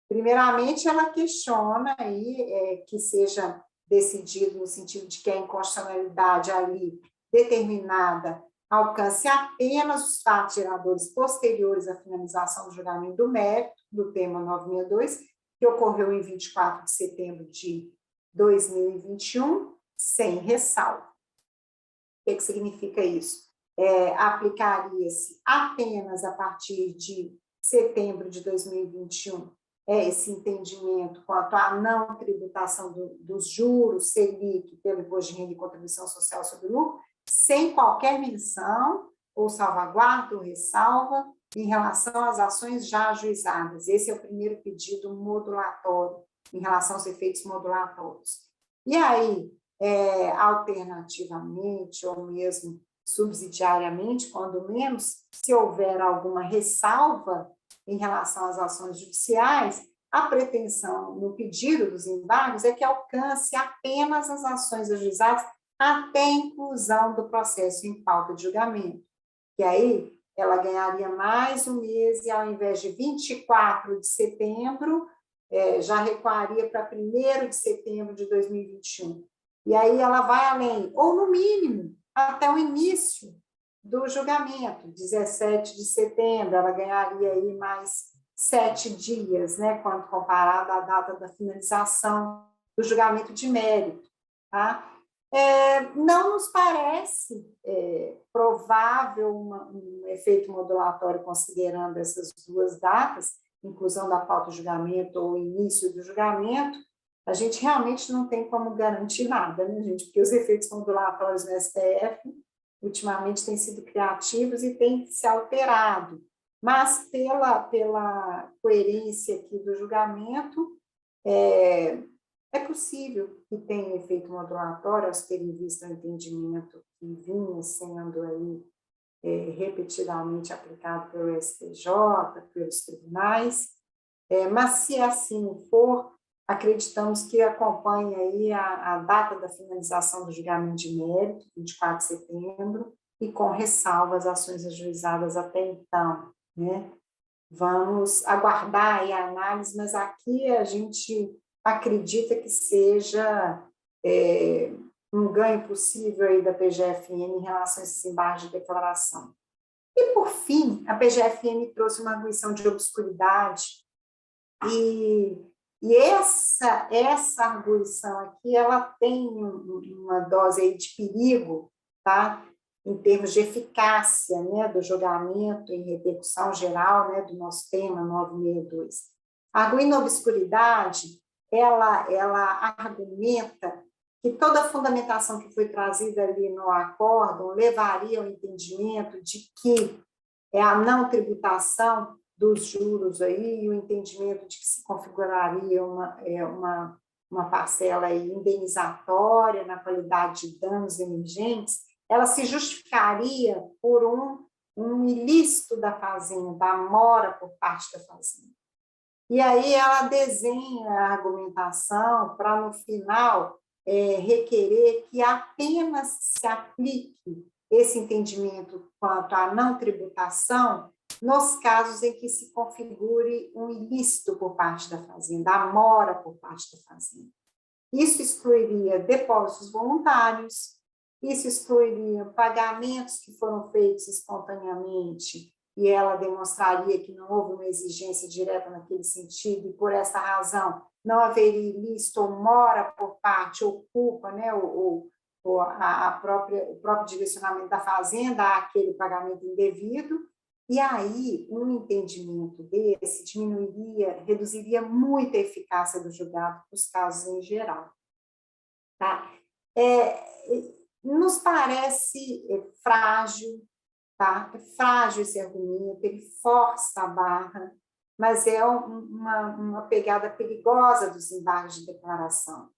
Primeiramente, ela questiona aí, que seja decidido no sentido de que a inconstitucionalidade ali determinada alcance apenas os fatos geradores posteriores à finalização do julgamento do mérito, do tema 962, que ocorreu em 24 de setembro de 2021, sem ressalva. O que significa isso? Aplicaria-se apenas a partir de setembro de 2021 esse entendimento quanto à não tributação dos juros Selic pelo imposto de renda e contribuição social sobre o lucro, sem qualquer menção ou salvaguarda ou ressalva em relação às ações já ajuizadas. Esse é o primeiro pedido modulatório, em relação aos efeitos modulatórios. E aí, alternativamente, ou mesmo subsidiariamente, quando menos, se houver alguma ressalva em relação às ações judiciais, a pretensão no pedido dos embargos é que alcance apenas as ações ajuizadas até a inclusão do processo em pauta de julgamento. E aí, ela ganharia mais um mês e, ao invés de 24 de setembro, já recuaria para 1º de setembro de 2021. E aí ela vai além, ou no mínimo, até o início do julgamento, 17 de setembro, ela ganharia aí mais 7 dias, né, quando comparado à data da finalização do julgamento de mérito. Tá? Não nos parece provável um efeito modulatório considerando essas duas datas, inclusão da pauta de julgamento ou início do julgamento. A gente realmente não tem como garantir nada, né, gente? Porque os efeitos modulatórios no STF ultimamente têm sido criativos e têm se alterado. Mas, pela coerência aqui do julgamento, é possível que tenha efeito modulatório, ao ter em vista o entendimento que vinha sendo aí repetidamente aplicado pelo STJ, pelos tribunais, mas se assim for, acreditamos que acompanhe aí a data da finalização do julgamento de mérito, 24 de setembro, e com ressalva as ações ajuizadas até então, né? Vamos aguardar aí a análise, mas aqui a gente acredita que seja um ganho possível aí da PGFN em relação a esses embargos de declaração. E, por fim, a PGFN trouxe uma arguição de obscuridade e essa arguição aqui, ela tem uma dose aí de perigo, tá? Em termos de eficácia, né, do julgamento em repercussão geral, né, do nosso tema 962. A arguição da obscuridade, ela argumenta que toda a fundamentação que foi trazida ali no acórdão levaria ao entendimento de que a não tributação dos juros aí, o entendimento de que se configuraria uma parcela aí indenizatória na qualidade de danos emergentes, ela se justificaria por um ilícito da fazenda, a mora por parte da fazenda. E aí ela desenha a argumentação para, no final, requerer que apenas se aplique esse entendimento quanto à não tributação nos casos em que se configure um ilícito por parte da fazenda, a mora por parte da fazenda. Isso excluiria depósitos voluntários, isso excluiria pagamentos que foram feitos espontaneamente, e ela demonstraria que não houve uma exigência direta naquele sentido, e por essa razão não haveria ilícito ou mora por parte, ou culpa, né, ou o próprio direcionamento da fazenda àquele pagamento indevido. E aí, um entendimento desse reduziria muito a eficácia do julgado para os casos em geral. Tá? Nos parece frágil, tá? É frágil esse argumento, ele força a barra, mas é uma pegada perigosa dos embargos de declaração.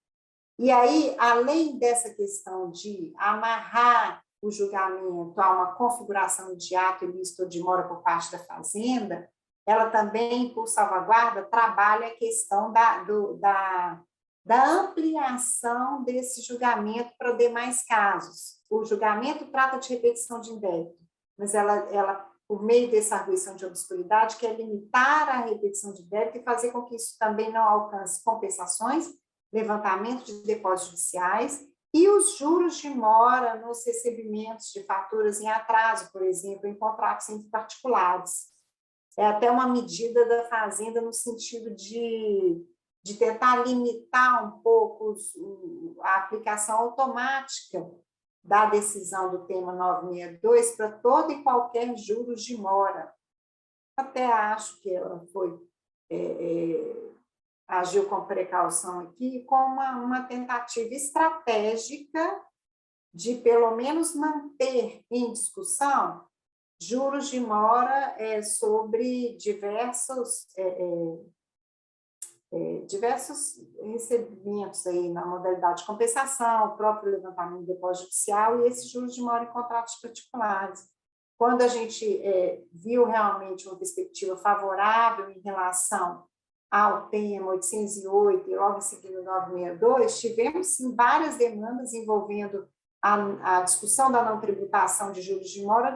E aí, além dessa questão de amarrar o julgamento a uma configuração de ato ilícito ou de mora por parte da fazenda, ela também, por salvaguarda, trabalha a questão da ampliação desse julgamento para demais casos. O julgamento trata de repetição de indébito, mas ela, por meio dessa arguição de obscuridade, quer limitar a repetição de débito e fazer com que isso também não alcance compensações, levantamento de depósitos judiciais e os juros de mora nos recebimentos de faturas em atraso, por exemplo, em contratos entre particulares. É até uma medida da Fazenda no sentido de tentar limitar um pouco a aplicação automática da decisão do tema 962 para todo e qualquer juros de mora. Até acho que ela agiu com precaução aqui, com uma tentativa estratégica de, pelo menos, manter em discussão juros de mora sobre diversos recebimentos aí na modalidade de compensação, o próprio levantamento de depósito judicial e esses juros de mora em contratos particulares. Quando a gente viu realmente uma perspectiva favorável em relação ao tema 808 e logo em seguida o 962, tivemos sim várias demandas envolvendo a discussão da não tributação de juros de mora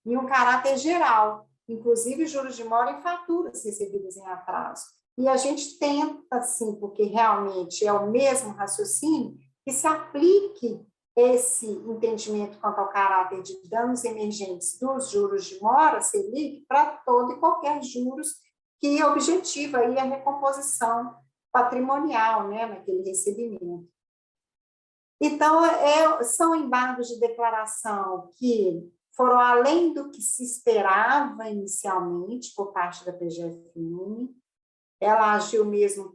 em um caráter geral, inclusive juros de mora em faturas recebidas em atraso. E a gente tenta, sim, porque realmente é o mesmo raciocínio, que se aplique esse entendimento quanto ao caráter de danos emergentes dos juros de mora, Selic, para todo e qualquer juros que objetiva aí a recomposição patrimonial, né, naquele recebimento. Então, são embargos de declaração que foram além do que se esperava inicialmente por parte da PGFN. Ela agiu mesmo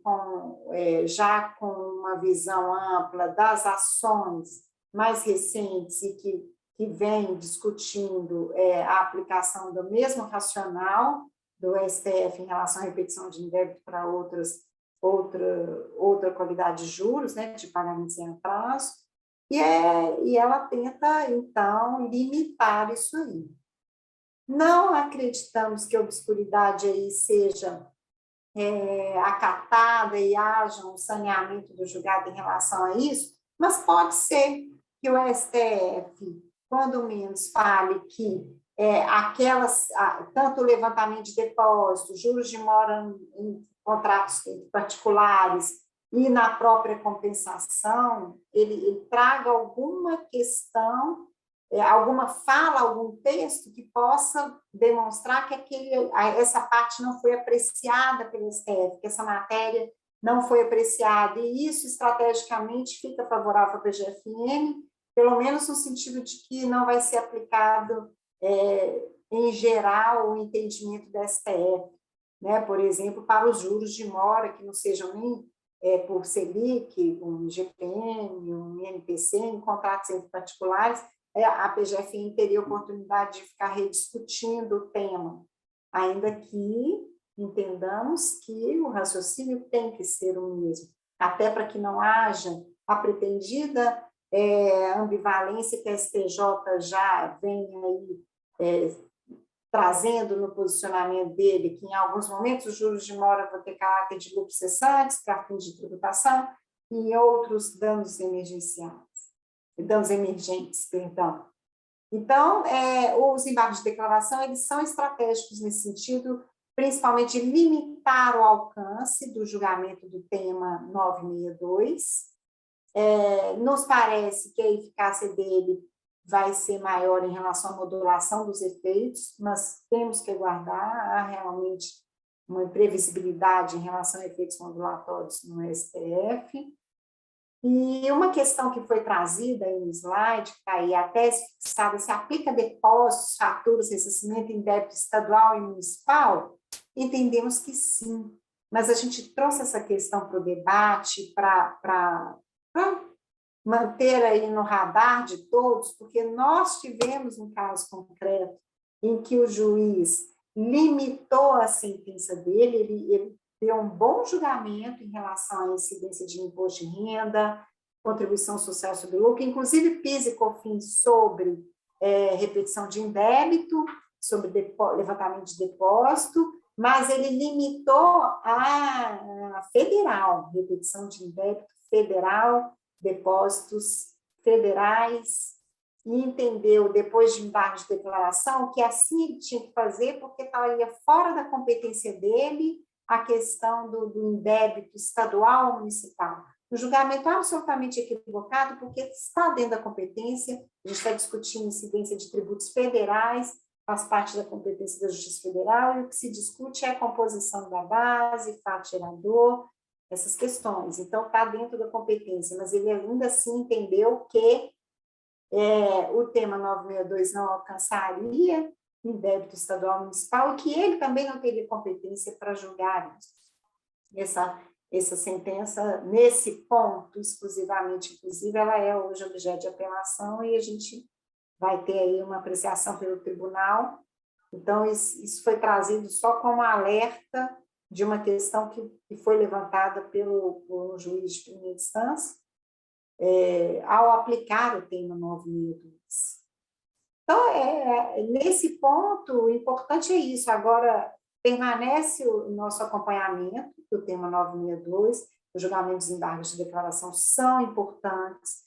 já com uma visão ampla das ações mais recentes e que vem discutindo a aplicação do mesmo racional do STF em relação à repetição de indébito para outra qualidade de juros, né, de pagamentos em atraso, e ela tenta, então, limitar isso aí. Não acreditamos que a obscuridade aí seja acatada e haja um saneamento do julgado em relação a isso, mas pode ser que o STF, quando menos, fale que tanto o levantamento de depósitos, juros de mora em contratos particulares e na própria compensação, ele traga alguma questão, alguma fala, algum texto que possa demonstrar que essa parte não foi apreciada pelo STF, que essa matéria não foi apreciada, e isso estrategicamente fica favorável à PGFN, pelo menos no sentido de que não vai ser aplicado em geral o entendimento da STF, né? Por exemplo, para os juros de mora, que não sejam nem por Selic, um GPM, um INPC, em contratos entre particulares, a PGFN teria a oportunidade de ficar rediscutindo o tema, ainda que entendamos que o raciocínio tem que ser o mesmo, até para que não haja a pretendida ambivalência que a STJ já vem aí trazendo no posicionamento dele, que em alguns momentos os juros de mora vão ter caráter de lucros cessantes para fins de tributação, e em outros danos emergentes, perdão. Então, os embargos de declaração, eles são estratégicos nesse sentido, principalmente de limitar o alcance do julgamento do tema 962. Nos parece que a eficácia dele vai ser maior em relação à modulação dos efeitos, mas temos que aguardar, há realmente uma imprevisibilidade em relação a efeitos modulatórios no STF. E uma questão que foi trazida aí no slide, que está aí, a tese fixada, se aplica depósitos, faturas, ressarcimento em débito estadual e municipal? Entendemos que sim, mas a gente trouxe essa questão para o debate, para manter aí no radar de todos, porque nós tivemos um caso concreto em que o juiz limitou a sentença dele, ele deu um bom julgamento em relação à incidência de imposto de renda, contribuição social sobre o lucro, inclusive PIS e COFINS sobre repetição de indébito, sobre levantamento de depósito, mas ele limitou a federal, repetição de indébito federal, depósitos federais, e entendeu, depois de embargo de declaração, que assim ele tinha que fazer, porque estaria fora da competência dele a questão do indébito estadual ou municipal. um julgamento absolutamente equivocado, porque está dentro da competência, a gente está discutindo incidência de tributos federais, faz parte da competência da Justiça Federal, e o que se discute é a composição da base, fato gerador, essas questões. Então, está dentro da competência, mas ele ainda assim entendeu que o tema 962 não alcançaria em débito estadual municipal e que ele também não teria competência para julgar isso. Essa sentença, nesse ponto, exclusivamente, inclusive, ela é hoje objeto de apelação e a gente vai ter aí uma apreciação pelo tribunal. Então, isso foi trazido só como alerta de uma questão que foi levantada pelo juiz de primeira instância, ao aplicar o tema 962. Então, nesse ponto, o importante é isso. Agora, permanece o nosso acompanhamento do tema 962, os julgamentos e embargos de declaração são importantes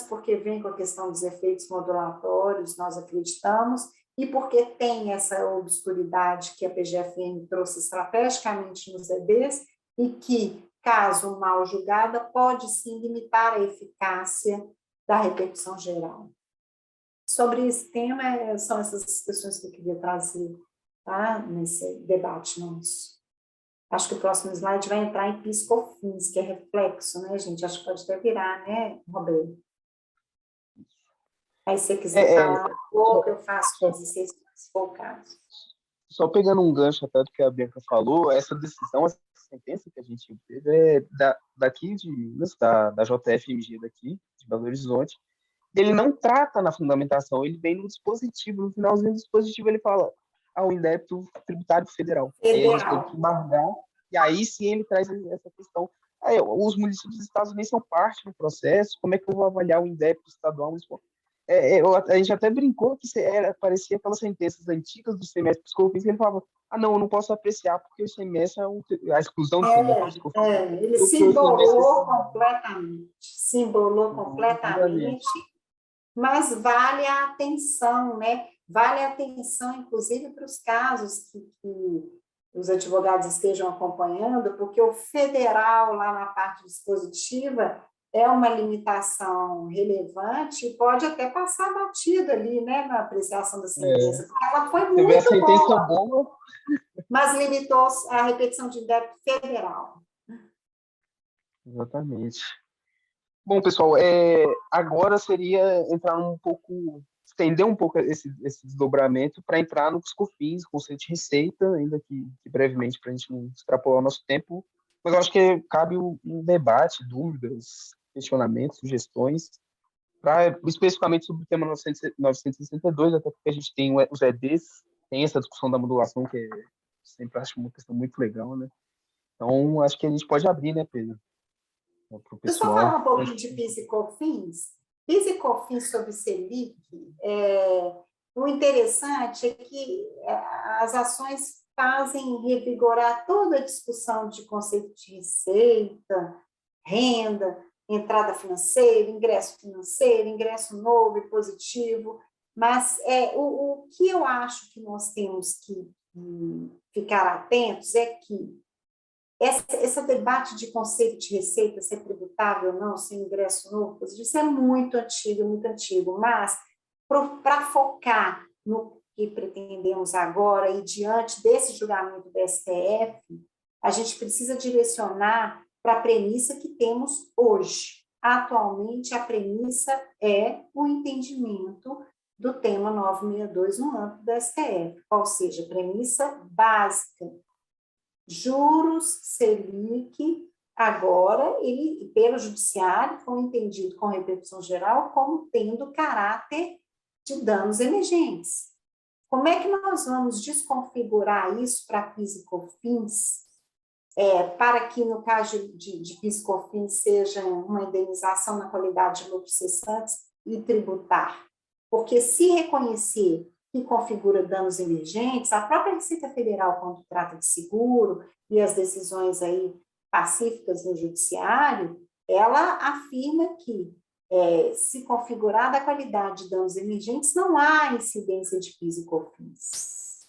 porque vem com a questão dos efeitos modulatórios, nós acreditamos, e porque tem essa obscuridade que a PGFN trouxe estrategicamente nos EBs, e que, caso mal julgada, pode sim limitar a eficácia da repercussão geral. Sobre esse tema, são essas questões que eu queria trazer, tá, nesse debate nosso. Acho que o próximo slide vai entrar em PIS/COFINS, que é reflexo, né, gente? Acho que pode até virar, né, Roberto? Aí, se você quiser falar um pouco, eu faço com vocês, se for o caso. Só pegando um gancho até do que a Bianca falou, essa decisão, essa sentença que a gente teve daqui de Minas, da JFMG daqui, de Belo Horizonte. Ele não trata na fundamentação, ele vem no dispositivo, no finalzinho do dispositivo ele fala o indébito tributário federal. Aí a gente tem que embargar, e aí sim ele traz essa questão. Aí, os municípios dos Estados Unidos são parte do processo, como é que eu vou avaliar o indébito estadual municipal? A gente até brincou que parecia aquelas sentenças antigas do CMS PIS/COFINS, que ele falava, não, eu não posso apreciar porque o CMS a exclusão do CMS PIS/COFINS. Ele se embolou completamente, mas vale a atenção, né? Vale a atenção, inclusive, para os casos que os advogados estejam acompanhando, porque o federal, lá na parte dispositiva, é uma limitação relevante e pode até passar batido ali, né, na apreciação da sentença, porque ela foi muito boa, mas limitou a repetição de débito federal. Exatamente. Bom, pessoal, agora seria entrar estender um pouco esse desdobramento para entrar no PIS/COFINS, conceito de receita, ainda que brevemente, para a gente não extrapolar o nosso tempo, mas eu acho que cabe um debate, dúvidas, questionamentos, sugestões, especificamente sobre o tema 962, até porque a gente tem os EDs, tem essa discussão da modulação, que sempre acho uma questão muito legal, né? Então, acho que a gente pode abrir, né, Pedro? Deixa eu falar um pouquinho de PIS e COFINS. PIS e COFINS sobre Selic, o interessante é que as ações fazem revigorar toda a discussão de conceito de receita, renda, entrada financeira, ingresso novo e positivo, mas o que eu acho que nós temos que ficar atentos é que esse debate de conceito de receita, se é tributável ou não, se é ingresso novo, isso é muito antigo, mas para focar no que pretendemos agora e diante desse julgamento do STF, a gente precisa direcionar para a premissa que temos hoje. Atualmente, a premissa é o entendimento do tema 962 no âmbito do STF, ou seja, premissa básica. Juros Selic, agora, ele, pelo judiciário, foi entendido com repercussão geral como tendo caráter de danos emergentes. Como é que nós vamos desconfigurar isso para PIS e COFINS, para que, no caso de PIS e COFINS, seja uma indenização na qualidade de lucros cessantes e tributar? Porque se reconhecer que configura danos emergentes, a própria Receita Federal, quando trata de seguro, e as decisões aí pacíficas no judiciário, ela afirma que, se configurada a qualidade de danos emergentes, não há incidência de PIS e COFINS.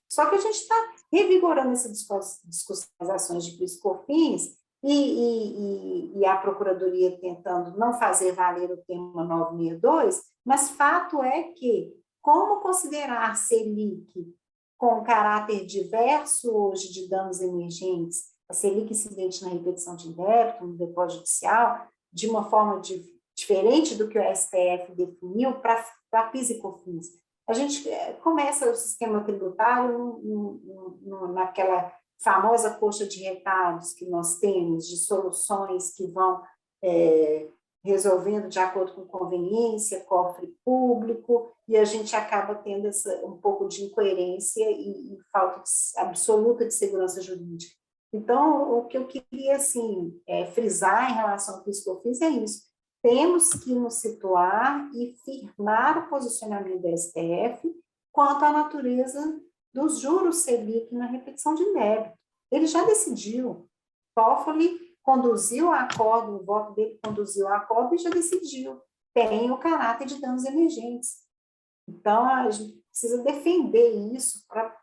Só que a gente está revigorando essa discussão das ações de PIS e COFINS e a Procuradoria tentando não fazer valer o tema 962, mas fato é que, como considerar Selic com caráter diverso hoje de danos emergentes, a Selic incidente na repetição de débito, no depósito judicial, de uma forma diferente do que o STF definiu para PIS e COFINS. A gente começa o sistema tributário naquela famosa coxa de retalhos que nós temos, de soluções que vão resolvendo de acordo com conveniência, cofre público, e a gente acaba tendo um pouco de incoerência e falta absoluta de segurança jurídica. Então, o que eu queria assim, frisar em relação ao PIS e COFINS é isso. Temos que nos situar e firmar o posicionamento do STF quanto à natureza dos juros Selic na repetição de débito. Ele já decidiu. Toffoli conduziu a acordo, o voto dele conduziu a acordo e já decidiu. Tem o caráter de danos emergentes. Então, a gente precisa defender isso para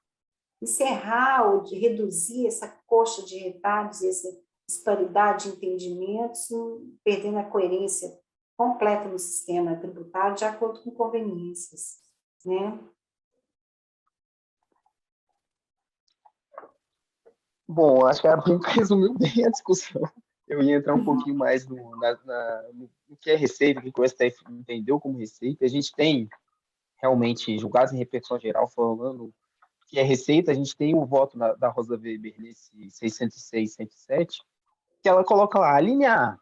encerrar ou de reduzir essa coxa de retalhos, essa disparidade de entendimentos, perdendo a coerência completa no sistema tributário de acordo com conveniências, né? Bom, acho que a Brinca resumiu bem a discussão. Eu ia entrar um pouquinho mais no que é receita, o que o STF entendeu como receita. A gente tem realmente julgados em repercussão geral falando que é receita. A gente tem o voto da Rosa Weber nesse 606, 107, que ela coloca lá, a linha A,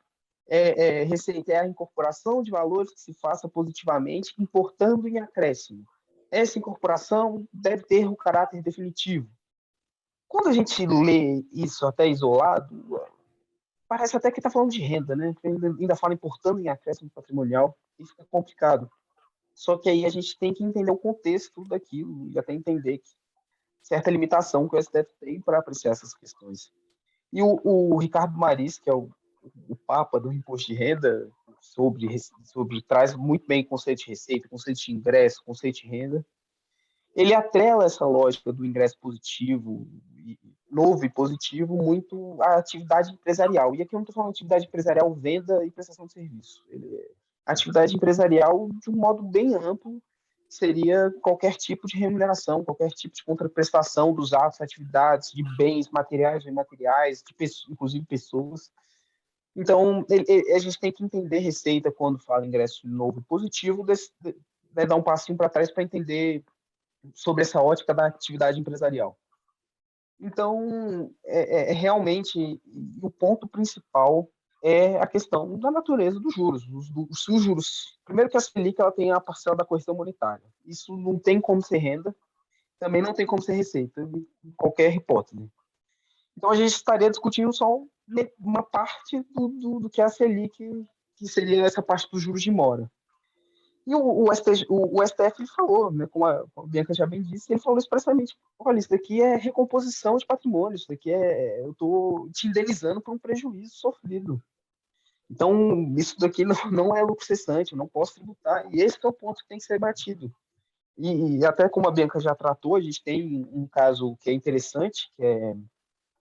receita é a incorporação de valores que se faça positivamente, importando em acréscimo. Essa incorporação deve ter o caráter definitivo. Quando a gente lê isso até isolado, parece até que está falando de renda, né? Ainda fala importando em acréscimo patrimonial, e fica complicado. Só que aí a gente tem que entender o contexto daquilo e até entender que certa limitação que o STF tem para apreciar essas questões. E o Ricardo Maris, que é o papa do imposto de renda, traz muito bem o conceito de receita, conceito de ingresso, conceito de renda. Ele atrela essa lógica do ingresso positivo, novo e positivo, muito à atividade empresarial. E aqui eu não estou falando de atividade empresarial, venda e prestação de serviço. Atividade empresarial, de um modo bem amplo, seria qualquer tipo de remuneração, qualquer tipo de contraprestação dos atos, atividades, de bens materiais ou imateriais, inclusive pessoas. Então, a gente tem que entender receita quando fala ingresso novo e positivo, dar um passinho para trás para entender sobre essa ótica da atividade empresarial. Então, realmente, o ponto principal é a questão da natureza dos juros. Os juros, primeiro que a Selic ela tem a parcela da correção monetária. Isso não tem como ser renda, também não tem como ser receita, em qualquer hipótese. Então, a gente estaria discutindo só uma parte do que é a Selic, que seria essa parte dos juros de mora. E o STF ele falou, né, como a Bianca já bem disse, ele falou expressamente, olha, isso daqui é recomposição de patrimônio, isso daqui eu estou te indenizando por um prejuízo sofrido. Então, isso daqui não é lucro cessante, eu não posso tributar. E esse é o ponto que tem que ser batido. E até como a Bianca já tratou, a gente tem um caso que é interessante, que é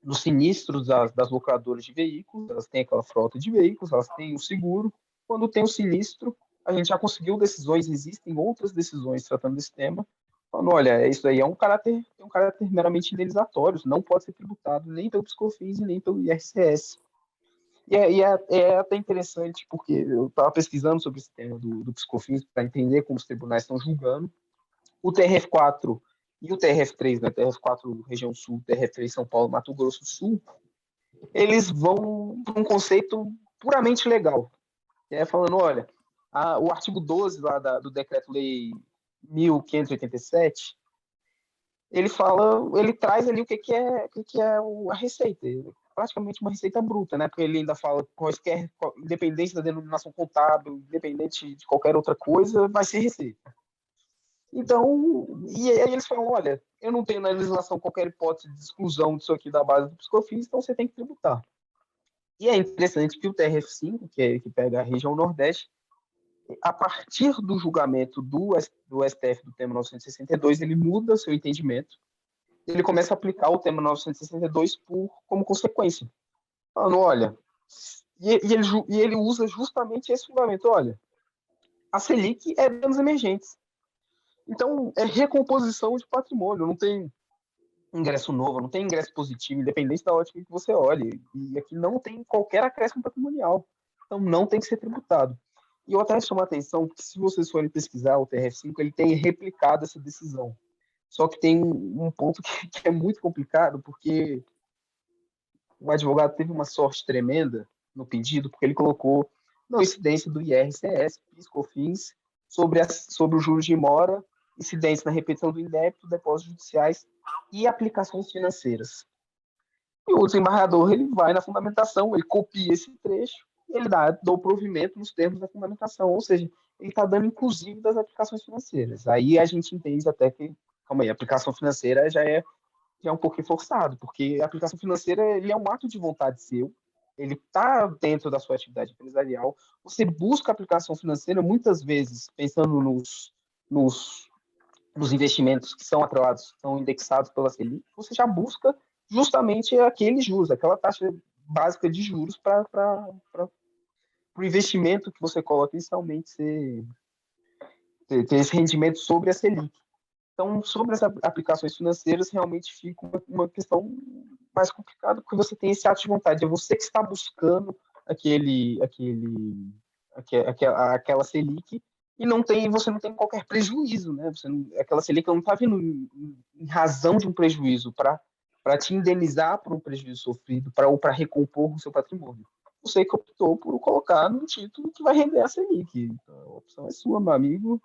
dos sinistros das locadoras de veículos. Elas têm aquela frota de veículos, elas têm o seguro. Quando tem o sinistro, a gente já conseguiu decisões, existem outras decisões tratando desse tema, falando, olha, isso aí tem um caráter meramente indenizatório, não pode ser tributado nem pelo PiscoFins e nem pelo IRCS. E é até interessante, porque eu estava pesquisando sobre esse tema do PiscoFins para entender como os tribunais estão julgando. O TRF4 e o TRF3, né, TRF4 região sul, TRF3 São Paulo, Mato Grosso do Sul, eles vão para um conceito puramente legal, falando, olha, o artigo 12 lá do Decreto-Lei 1587, ele traz ali o que é a receita, praticamente uma receita bruta, né? Porque ele ainda fala quaisquer, independente da denominação contábil, independente de qualquer outra coisa, vai ser receita. Então, e aí eles falam, olha, eu não tenho na legislação qualquer hipótese de exclusão disso aqui da base do PiscoFins, então você tem que tributar. E é interessante que o TRF5, que pega a região Nordeste, a partir do julgamento do STF do tema 962, ele muda seu entendimento, ele começa a aplicar o tema 962 como consequência. falando, olha, e ele usa justamente esse fundamento, olha, a Selic é danos emergentes. Então, é recomposição de patrimônio, não tem ingresso novo, não tem ingresso positivo, independente da ótica que você olhe. E aqui não tem qualquer acréscimo patrimonial. Então, não tem que ser tributado. E eu até chamo a atenção que, se vocês forem pesquisar, o TRF5 ele tem replicado essa decisão. Só que tem um ponto que é muito complicado, porque o advogado teve uma sorte tremenda no pedido, porque ele colocou não incidência do IRCS, PIS, COFINS, sobre os juros de mora, incidência na repetição do indébito, depósitos judiciais e aplicações financeiras. E o desembargador ele vai na fundamentação, ele copia esse trecho, ele dá o provimento nos termos da fundamentação, ou seja, ele está dando inclusive das aplicações financeiras. Aí a gente entende até que, calma aí, a aplicação financeira já é um pouquinho forçado, porque a aplicação financeira ele é um ato de vontade seu, ele está dentro da sua atividade empresarial, você busca a aplicação financeira muitas vezes pensando nos, nos investimentos que são atrelados, são indexados pela Selic, você já busca justamente aqueles juros, aquela taxa básica de juros para o investimento que você coloca inicialmente ter esse rendimento sobre a Selic. Então, sobre as aplicações financeiras, realmente fica uma questão mais complicada, porque você tem esse ato de vontade, é você que está buscando aquela Selic e você não tem qualquer prejuízo, né? Aquela Selic não está vindo em razão de um prejuízo para te indenizar por um prejuízo sofrido ou para recompor o seu patrimônio. Você que optou por colocar num título que vai render a Selic. Então, a opção é sua, meu amigo.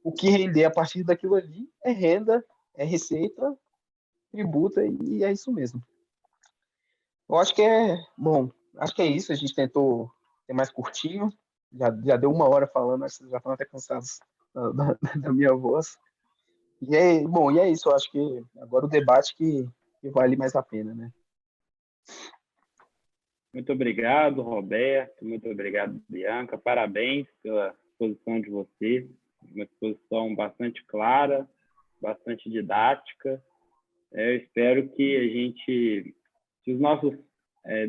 O que render a partir daquilo ali é renda, é receita, tributa e é isso mesmo. Eu acho que bom, acho que é isso. A gente tentou ser mais curtinho, já deu 1 hora falando, acho que vocês já estão até cansados da minha voz. Bom, e é isso. Eu acho que agora o debate que vale mais a pena, né? Muito obrigado, Roberto. Muito obrigado, Bianca. Parabéns pela exposição de vocês. Uma exposição bastante clara, bastante didática. Eu espero que que os nossos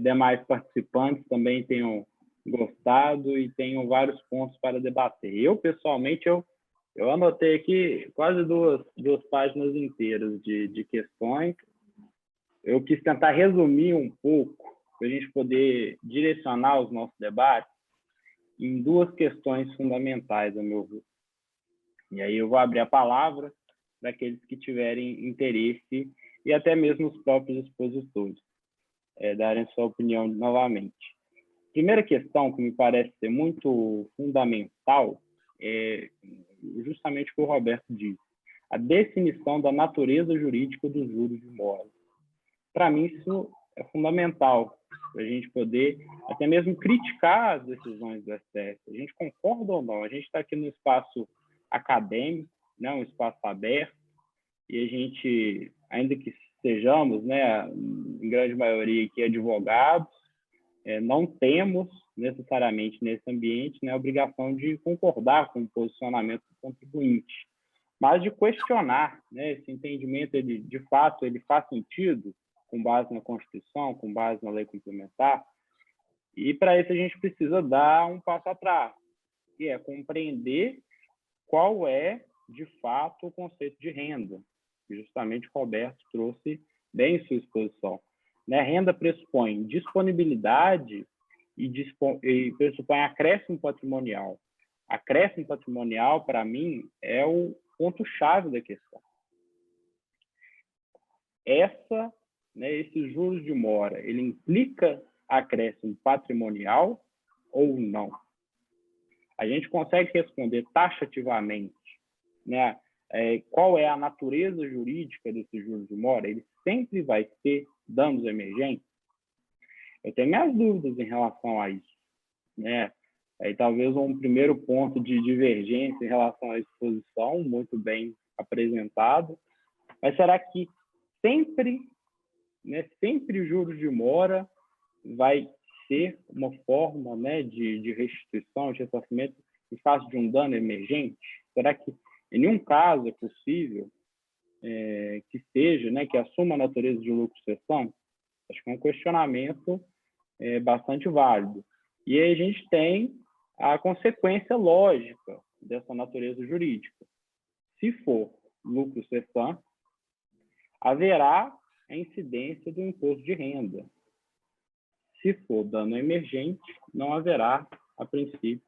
demais participantes também tenham gostado e tenham vários pontos para debater. Eu, pessoalmente, eu anotei aqui quase duas páginas inteiras de questões. Eu quis tentar resumir um pouco, para a gente poder direcionar os nossos debates em duas questões fundamentais, a meu ver. E aí eu vou abrir a palavra para aqueles que tiverem interesse e até mesmo os próprios expositores darem sua opinião novamente. Primeira questão que me parece ser muito fundamental é justamente o que o Roberto disse, a definição da natureza jurídica dos juros de mora. Para mim, isso é fundamental, para a gente poder até mesmo criticar as decisões do STF. A gente concorda ou não? A gente está aqui no espaço acadêmico, né, um espaço aberto, e a gente, ainda que sejamos, né, em grande maioria aqui advogados, não temos necessariamente nesse ambiente, né, a obrigação de concordar com o posicionamento do contribuinte, mas de questionar, né, esse entendimento, ele, de fato, ele faz sentido com base na Constituição, com base na lei complementar, e para isso a gente precisa dar um passo atrás, que é compreender qual é, de fato, o conceito de renda, que justamente o Roberto trouxe bem em sua exposição. Né? Renda pressupõe disponibilidade e pressupõe acréscimo patrimonial. Acréscimo patrimonial, para mim, é o ponto-chave da questão. Esses juros de mora, ele implica acréscimo patrimonial ou não? A gente consegue responder taxativamente, né, qual é a natureza jurídica desses juros de mora? Ele sempre vai ter danos emergentes? Eu tenho minhas dúvidas em relação a isso, né? Aí talvez um primeiro ponto de divergência em relação à exposição, muito bem apresentado, mas será que sempre o juros de mora vai ser uma forma, né, de restituição, de ressarcimento em face de um dano emergente? Será que em nenhum caso é possível que seja, né, que assuma a natureza de lucro-cessão? Acho que é um questionamento bastante válido. E aí a gente tem a consequência lógica dessa natureza jurídica. Se for lucro cessante, haverá a incidência do imposto de renda. Se for dano emergente, não haverá, a princípio,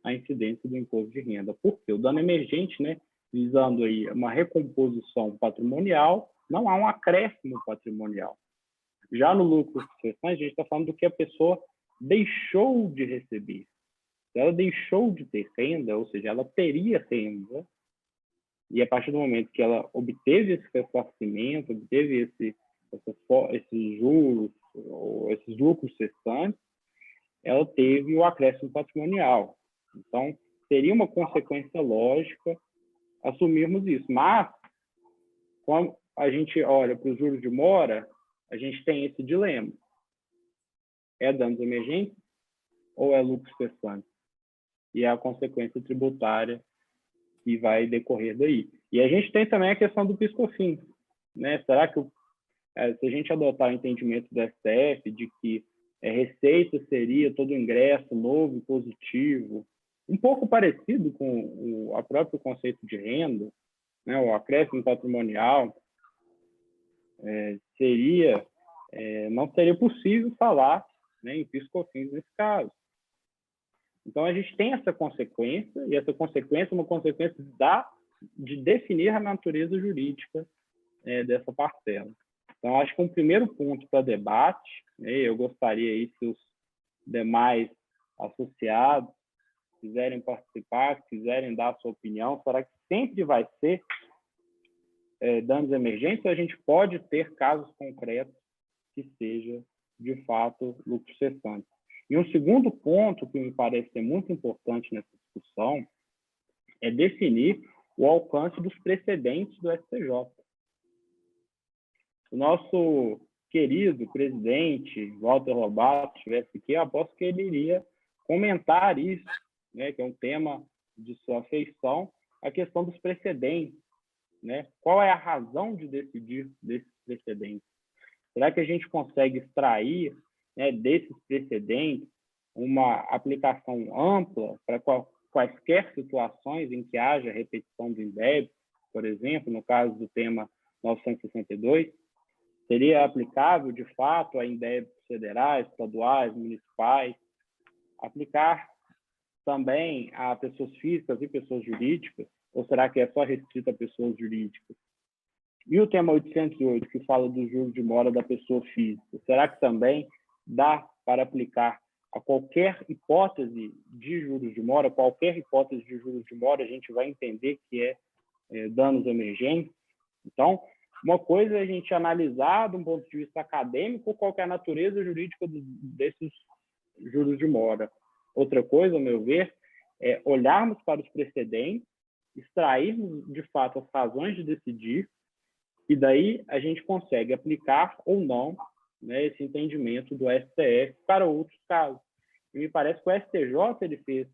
a incidência do imposto de renda. Por quê? O dano emergente, né, visando aí uma recomposição patrimonial, não há um acréscimo patrimonial. Já no lucro cessante, a gente está falando do que a pessoa deixou de receber. Se ela deixou de ter renda, ou seja, ela teria renda, e a partir do momento que ela obteve esse ressarcimento, obteve esses juros, ou esses lucros cessantes, ela teve o acréscimo patrimonial. Então, seria uma consequência lógica assumirmos isso. Mas, quando a gente olha para os juros de mora, a gente tem esse dilema. É danos emergentes ou é lucro cessante? E é a consequência tributária que vai decorrer daí. E a gente tem também a questão do PIS/COFINS, né? Será que, se a gente adotar o entendimento do STF de que receita seria todo ingresso novo e positivo, um pouco parecido com o próprio conceito de renda, né? O acréscimo patrimonial, não seria possível falar, né, em PIS/COFINS nesse caso. Então, a gente tem essa consequência, e essa consequência é uma consequência de definir a natureza jurídica dessa parcela. Então, acho que um primeiro ponto para debate, eu gostaria aí, se os demais associados quiserem participar, quiserem dar a sua opinião, será que sempre vai ser danos emergentes ou a gente pode ter casos concretos que seja, de fato, lucro cessante? E um segundo ponto que me parece ser muito importante nessa discussão é definir o alcance dos precedentes do STJ. O nosso querido presidente, Walter Lobato, estivesse aqui, eu aposto que ele iria comentar isso, né, que é um tema de sua afeição, a questão dos precedentes, né? Qual é a razão de decidir desses precedentes? Será que a gente consegue extrair, né, desses precedentes uma aplicação ampla para quaisquer situações em que haja repetição do INDEB, por exemplo, no caso do tema 962? Seria aplicável, de fato, a INDEBs federais, estaduais, municipais? Aplicar também a pessoas físicas e pessoas jurídicas? Ou será que é só restrito a pessoas jurídicas? E o tema 808, que fala dos juros de mora da pessoa física, será que também dá para aplicar a qualquer hipótese de juros de mora? Qualquer hipótese de juros de mora, a gente vai entender que é danos emergentes. Então, uma coisa é a gente analisar, de um ponto de vista acadêmico, qual que é a natureza jurídica desses juros de mora. Outra coisa, ao meu ver, é olharmos para os precedentes, extrairmos, de fato, as razões de decidir, e daí a gente consegue aplicar ou não, né, esse entendimento do STF para outros casos. E me parece que o STJ ele fez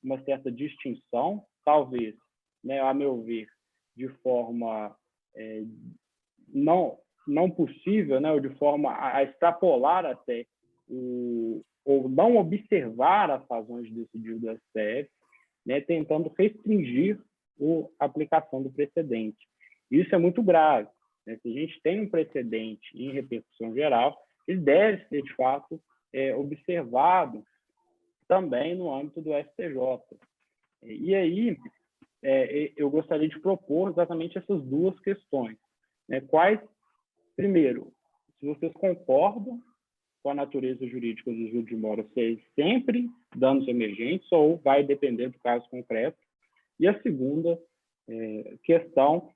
uma certa distinção, talvez, né, a meu ver, de forma não possível, né, ou de forma a extrapolar até ou não observar as razões de decidir do STF, né, tentando restringir a aplicação do precedente. Isso é muito grave, né? Se a gente tem um precedente em repercussão geral, ele deve ser, de fato, observado também no âmbito do STJ. E aí, eu gostaria de propor exatamente essas duas questões, né? Primeiro, se vocês concordam com a natureza jurídica dos juros de mora ser sempre danos emergentes ou vai depender do caso concreto. E a segunda questão,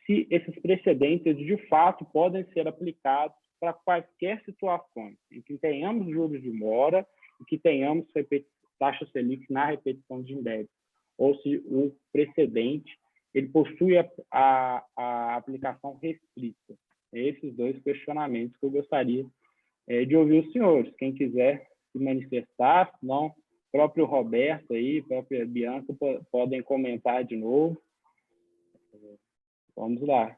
se esses precedentes de fato podem ser aplicados para quaisquer situações em que tenhamos juros de mora e que tenhamos taxa Selic na repetição de INDEB, ou se o precedente ele possui a aplicação restrita. Esses dois questionamentos que eu gostaria de ouvir os senhores. Quem quiser se manifestar, não, próprio Roberto aí, própria Bianca podem comentar de novo. Vamos lá.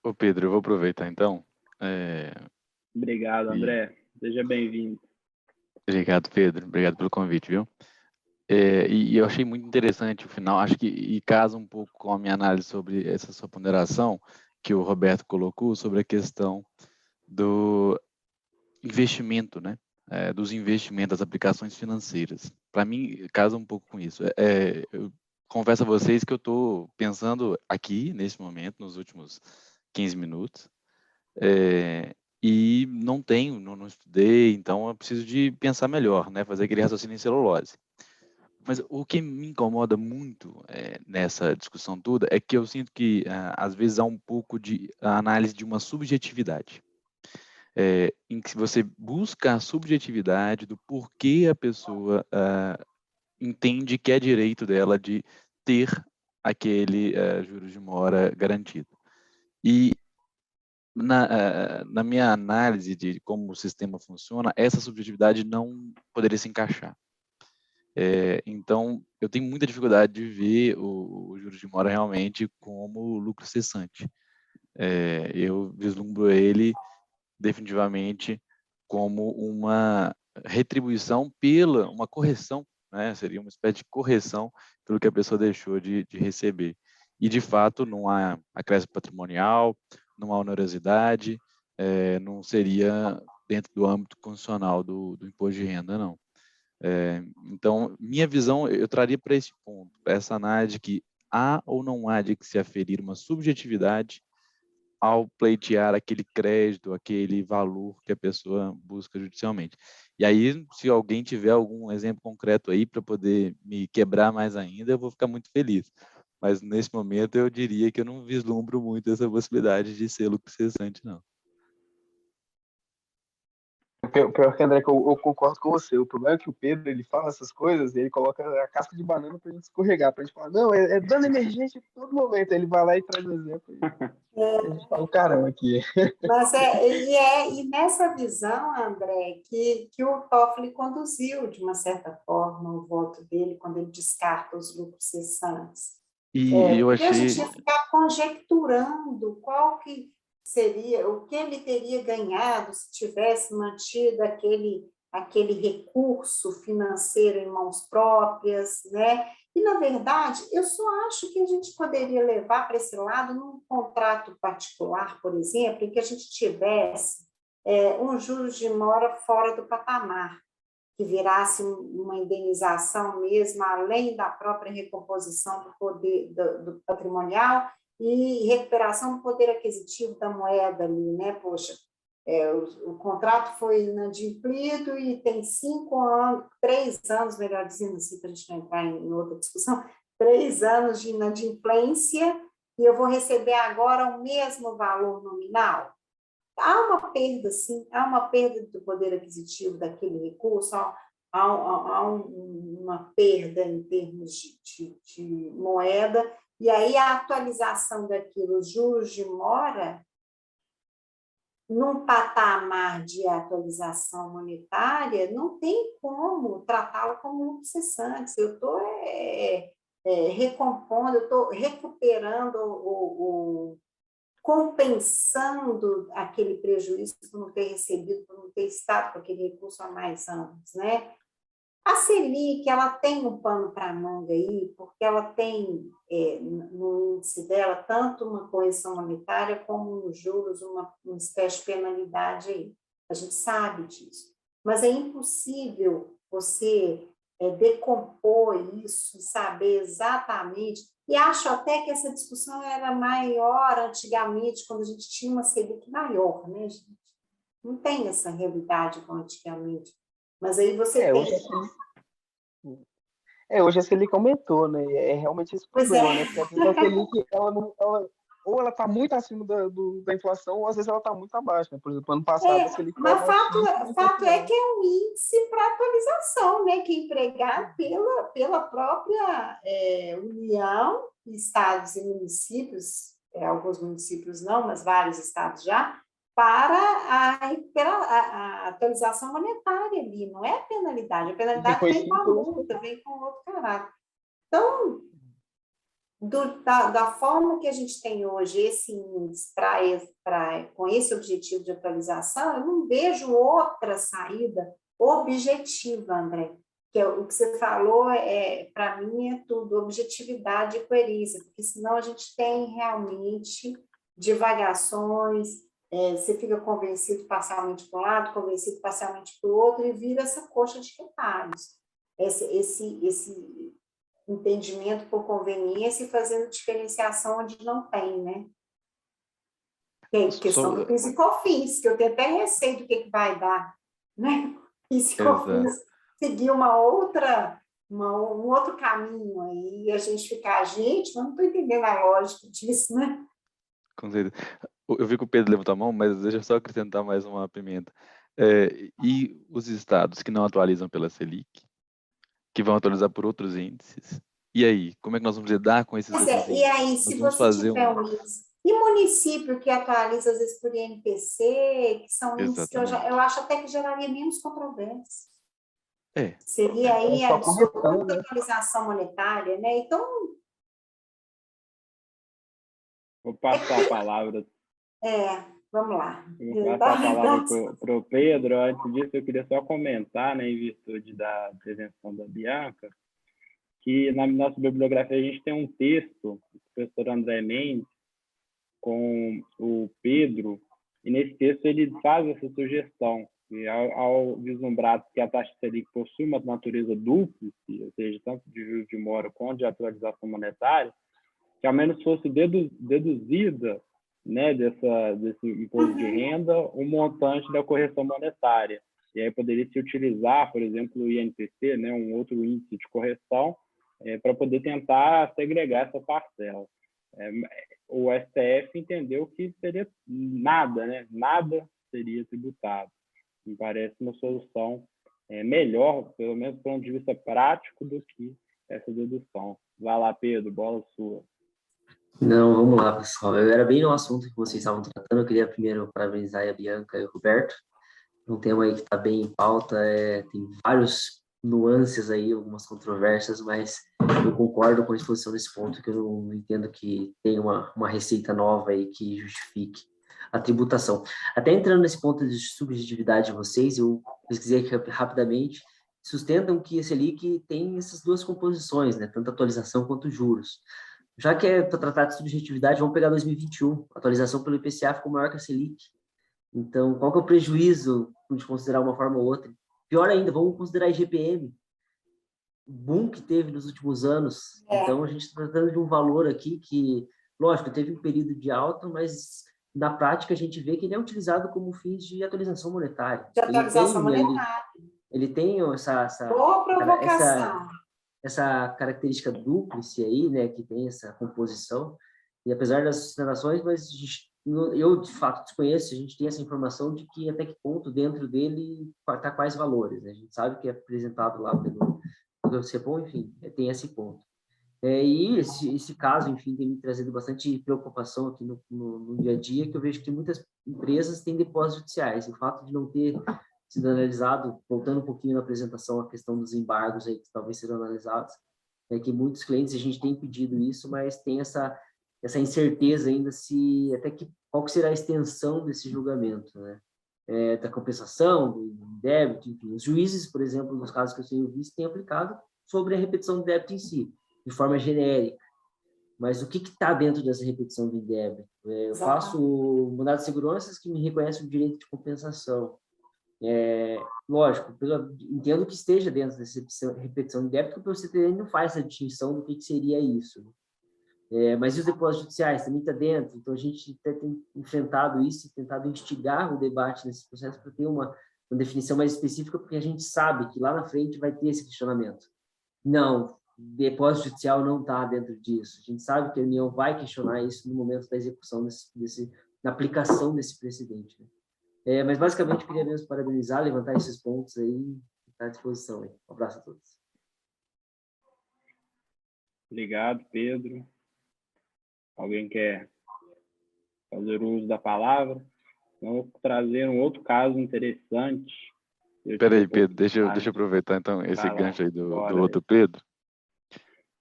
Ô Pedro, eu vou aproveitar então. Obrigado, André. Seja bem-vindo. Obrigado, Pedro. Obrigado pelo convite, viu? E eu achei muito interessante o final, acho que e casa um pouco com a minha análise sobre essa sua ponderação que o Roberto colocou sobre a questão do investimento, né? Dos investimentos, das aplicações financeiras. Para mim, casa um pouco com isso. Eu confesso a vocês que eu estou pensando aqui, nesse momento, nos últimos 15 minutos, e não estudei, então eu preciso de pensar melhor, né? Fazer aquele raciocínio em celulose. Mas o que me incomoda muito nessa discussão toda é que eu sinto que, às vezes, há um pouco de análise de uma subjetividade, em que você busca a subjetividade do porquê a pessoa entende que é direito dela de ter aquele juros de mora garantido. E na minha análise de como o sistema funciona, essa subjetividade não poderia se encaixar. Então, eu tenho muita dificuldade de ver o juros de mora realmente como lucro cessante. Eu vislumbro ele definitivamente como uma retribuição uma correção, né? Seria uma espécie de correção pelo que a pessoa deixou de receber. E, de fato, não há acréscimo patrimonial, não há onerosidade, não seria dentro do âmbito constitucional do imposto de renda, não. Então, minha visão, eu traria para esse ponto, essa análise que há ou não há de que se aferir uma subjetividade ao pleitear aquele crédito, aquele valor que a pessoa busca judicialmente. E aí, se alguém tiver algum exemplo concreto aí para poder me quebrar mais ainda, eu vou ficar muito feliz. Mas, nesse momento, eu diria que eu não vislumbro muito essa possibilidade de ser lucro cessante, não. Pior que, André, que eu concordo com você. O problema é que o Pedro, ele fala essas coisas e ele coloca a casca de banana pra gente escorregar, pra gente falar, não, é dano emergente em todo momento. Aí ele vai lá e traz um exemplo. E a gente fala, caramba, aqui. Mas e nessa visão, André, que o Toffoli conduziu, de uma certa forma, o voto dele, quando ele descarta os lucros cessantes. E eu Porque a gente achei... ia ficar conjecturando qual que seria, o que ele teria ganhado se tivesse mantido aquele recurso financeiro em mãos próprias, né? E, na verdade, eu só acho que a gente poderia levar para esse lado num contrato particular, por exemplo, em que a gente tivesse um juros de mora fora do patamar, que virasse uma indenização mesmo, além da própria recomposição do poder do patrimonial e recuperação do poder aquisitivo da moeda ali, né? Poxa, o contrato foi inadimplido e tem 5 anos, 3 anos, melhor dizendo assim, para a gente não entrar em outra discussão, 3 anos de inadimplência e eu vou receber agora o mesmo valor nominal. Há uma perda, sim, há uma perda do poder aquisitivo daquele recurso, há uma perda em termos de moeda, e aí a atualização daquilo, os juros de mora, num patamar de atualização monetária, não tem como tratá-lo como lucro cessante. Eu estou recompondo, eu estou recuperando compensando aquele prejuízo por não ter recebido, por não ter estado com aquele recurso há mais anos, né? A Selic, ela tem um pano para manga aí, porque ela tem no índice dela tanto uma correção monetária como nos juros uma espécie de penalidade aí. A gente sabe disso. Mas é impossível você decompor isso, saber exatamente. E acho até que essa discussão era maior antigamente, quando a gente tinha uma Selic maior, né, gente? Não tem essa realidade como antigamente. Mas aí você tem... Hoje a Selic aumentou, né? É realmente esse problema, né? Porque às vezes a Selic, ou ela está muito acima da inflação, ou às vezes ela está muito abaixo, né? Por exemplo, ano passado a Selic mas fato é que é um índice para atualização, né? Que é empregado pela própria União, estados e municípios, alguns municípios não, mas vários estados já, para a atualização monetária ali, não é a penalidade. A penalidade vem com a multa, vem com outro caráter. Então, da forma que a gente tem hoje esse índice com esse objetivo de atualização, eu não vejo outra saída objetiva, André, que é o que você falou, para mim é tudo, objetividade e coerência, porque senão a gente tem realmente divagações, você fica convencido parcialmente para um lado, convencido parcialmente para o outro, e vira essa coxa de retalhos. Esse entendimento por conveniência e fazendo diferenciação onde não tem, né? Tem questão do PIS e COFINS, que eu tenho até receio do que vai dar, né? PIS e COFINS seguir um outro caminho aí, e a gente ficar, gente, mas não estou entendendo a lógica disso, né? Com certeza. Eu vi que o Pedro levantou a mão, mas deixa eu só acrescentar mais uma pimenta. E os estados que não atualizam pela Selic, que vão atualizar por outros índices, e aí, como é que nós vamos lidar com esses outros índices? E aí, se você tiver um índice, e município que atualiza às vezes por INPC, que são índices que eu acho até que geraria menos controvérsia. Seria aí a absoluta atualização monetária, né? Então... Vou passar a palavra. Vamos lá. Vou passar a palavra para o Pedro. Antes disso, eu queria só comentar, né, em virtude da intervenção da Bianca, que na nossa bibliografia a gente tem um texto do professor André Mendes com o Pedro, e nesse texto ele faz essa sugestão, que ao vislumbrar que a taxa Selic possui uma natureza dúplice, ou seja, tanto de juros de mora quanto de atualização monetária, que ao menos fosse deduzida, né, desse imposto de renda o montante da correção monetária. E aí poderia se utilizar, por exemplo, o INPC, né, um outro índice de correção, para poder tentar segregar essa parcela. O STF entendeu que seria nada, né? Nada seria tributado. Me parece uma solução melhor, pelo menos do ponto de vista prático, do que essa dedução. Vai lá, Pedro, bola sua. Não, vamos lá, pessoal. Eu era bem no assunto que vocês estavam tratando. Eu queria primeiro parabenizar a Bianca e o Roberto. Um tema aí que está bem em pauta, tem vários nuances aí, algumas controvérsias, mas eu concordo com a exposição desse ponto, que eu não entendo que tem uma receita nova aí que justifique a tributação. Até entrando nesse ponto de subjetividade de vocês, eu pesquisei aqui rapidamente, sustentam que a Selic tem essas duas composições, né, tanto atualização quanto juros. Já que para tratar de subjetividade, vamos pegar 2021, a atualização pelo IPCA ficou maior que a Selic. Então, qual que é o prejuízo de considerar uma forma ou outra? Pior ainda, vamos considerar IGPM, o boom que teve nos últimos anos. Então, a gente está tratando de um valor aqui que, lógico, teve um período de alta, mas na prática a gente vê que ele é utilizado como fins de atualização monetária. De atualização monetária. Ele tem Boa provocação. Essa característica dúplice aí, né, que tem essa composição, e apesar das sustentações, mas eu de fato desconheço, a gente tem essa informação de que até que ponto dentro dele está quais valores, né? A gente sabe que é apresentado lá pelo CEPOM, enfim, tem esse ponto. E esse caso, enfim, tem me trazido bastante preocupação aqui no dia a dia, que eu vejo que muitas empresas têm depósitos judiciais, o fato de não ter sido analisado, voltando um pouquinho na apresentação, a questão dos embargos aí que talvez serão analisados, é que muitos clientes, a gente tem pedido isso, mas tem essa incerteza ainda qual que será a extensão desse julgamento, né? Da compensação, do débito, enfim. Os juízes, por exemplo, nos casos que eu tenho visto, têm aplicado sobre a repetição do débito em si, de forma genérica. Mas o que está dentro dessa repetição do débito? Eu faço mandado de seguranças que me reconhecem o direito de compensação. Lógico, entendo que esteja dentro dessa repetição de débito, porque você também não faz essa distinção do que seria isso. Mas e os depósitos judiciais também está dentro, então a gente até tem enfrentado isso e tentado instigar o debate nesse processo para ter uma definição mais específica, porque a gente sabe que lá na frente vai ter esse questionamento. Não, depósito judicial não está dentro disso. A gente sabe que a União vai questionar isso no momento da execução na aplicação desse precedente, né? Mas basicamente eu queria mesmo parabenizar, levantar esses pontos aí e estar à disposição aí. Um abraço a todos. Obrigado, Pedro. Alguém quer fazer uso da palavra? Então, eu vou trazer um outro caso interessante. Espera aí, Pedro, deixa eu aproveitar então esse gancho aí do outro Pedro.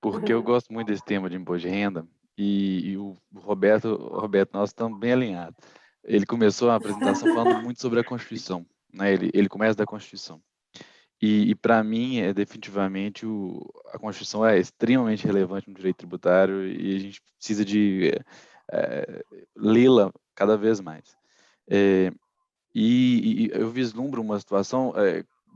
porque eu gosto muito desse tema de imposto de renda e o Roberto, nós estamos bem alinhados. Ele começou a apresentação falando muito sobre a Constituição, né? Ele começa da Constituição. E para mim, definitivamente, a Constituição é extremamente relevante no direito tributário e a gente precisa de lê-la cada vez mais. E eu vislumbro uma situação,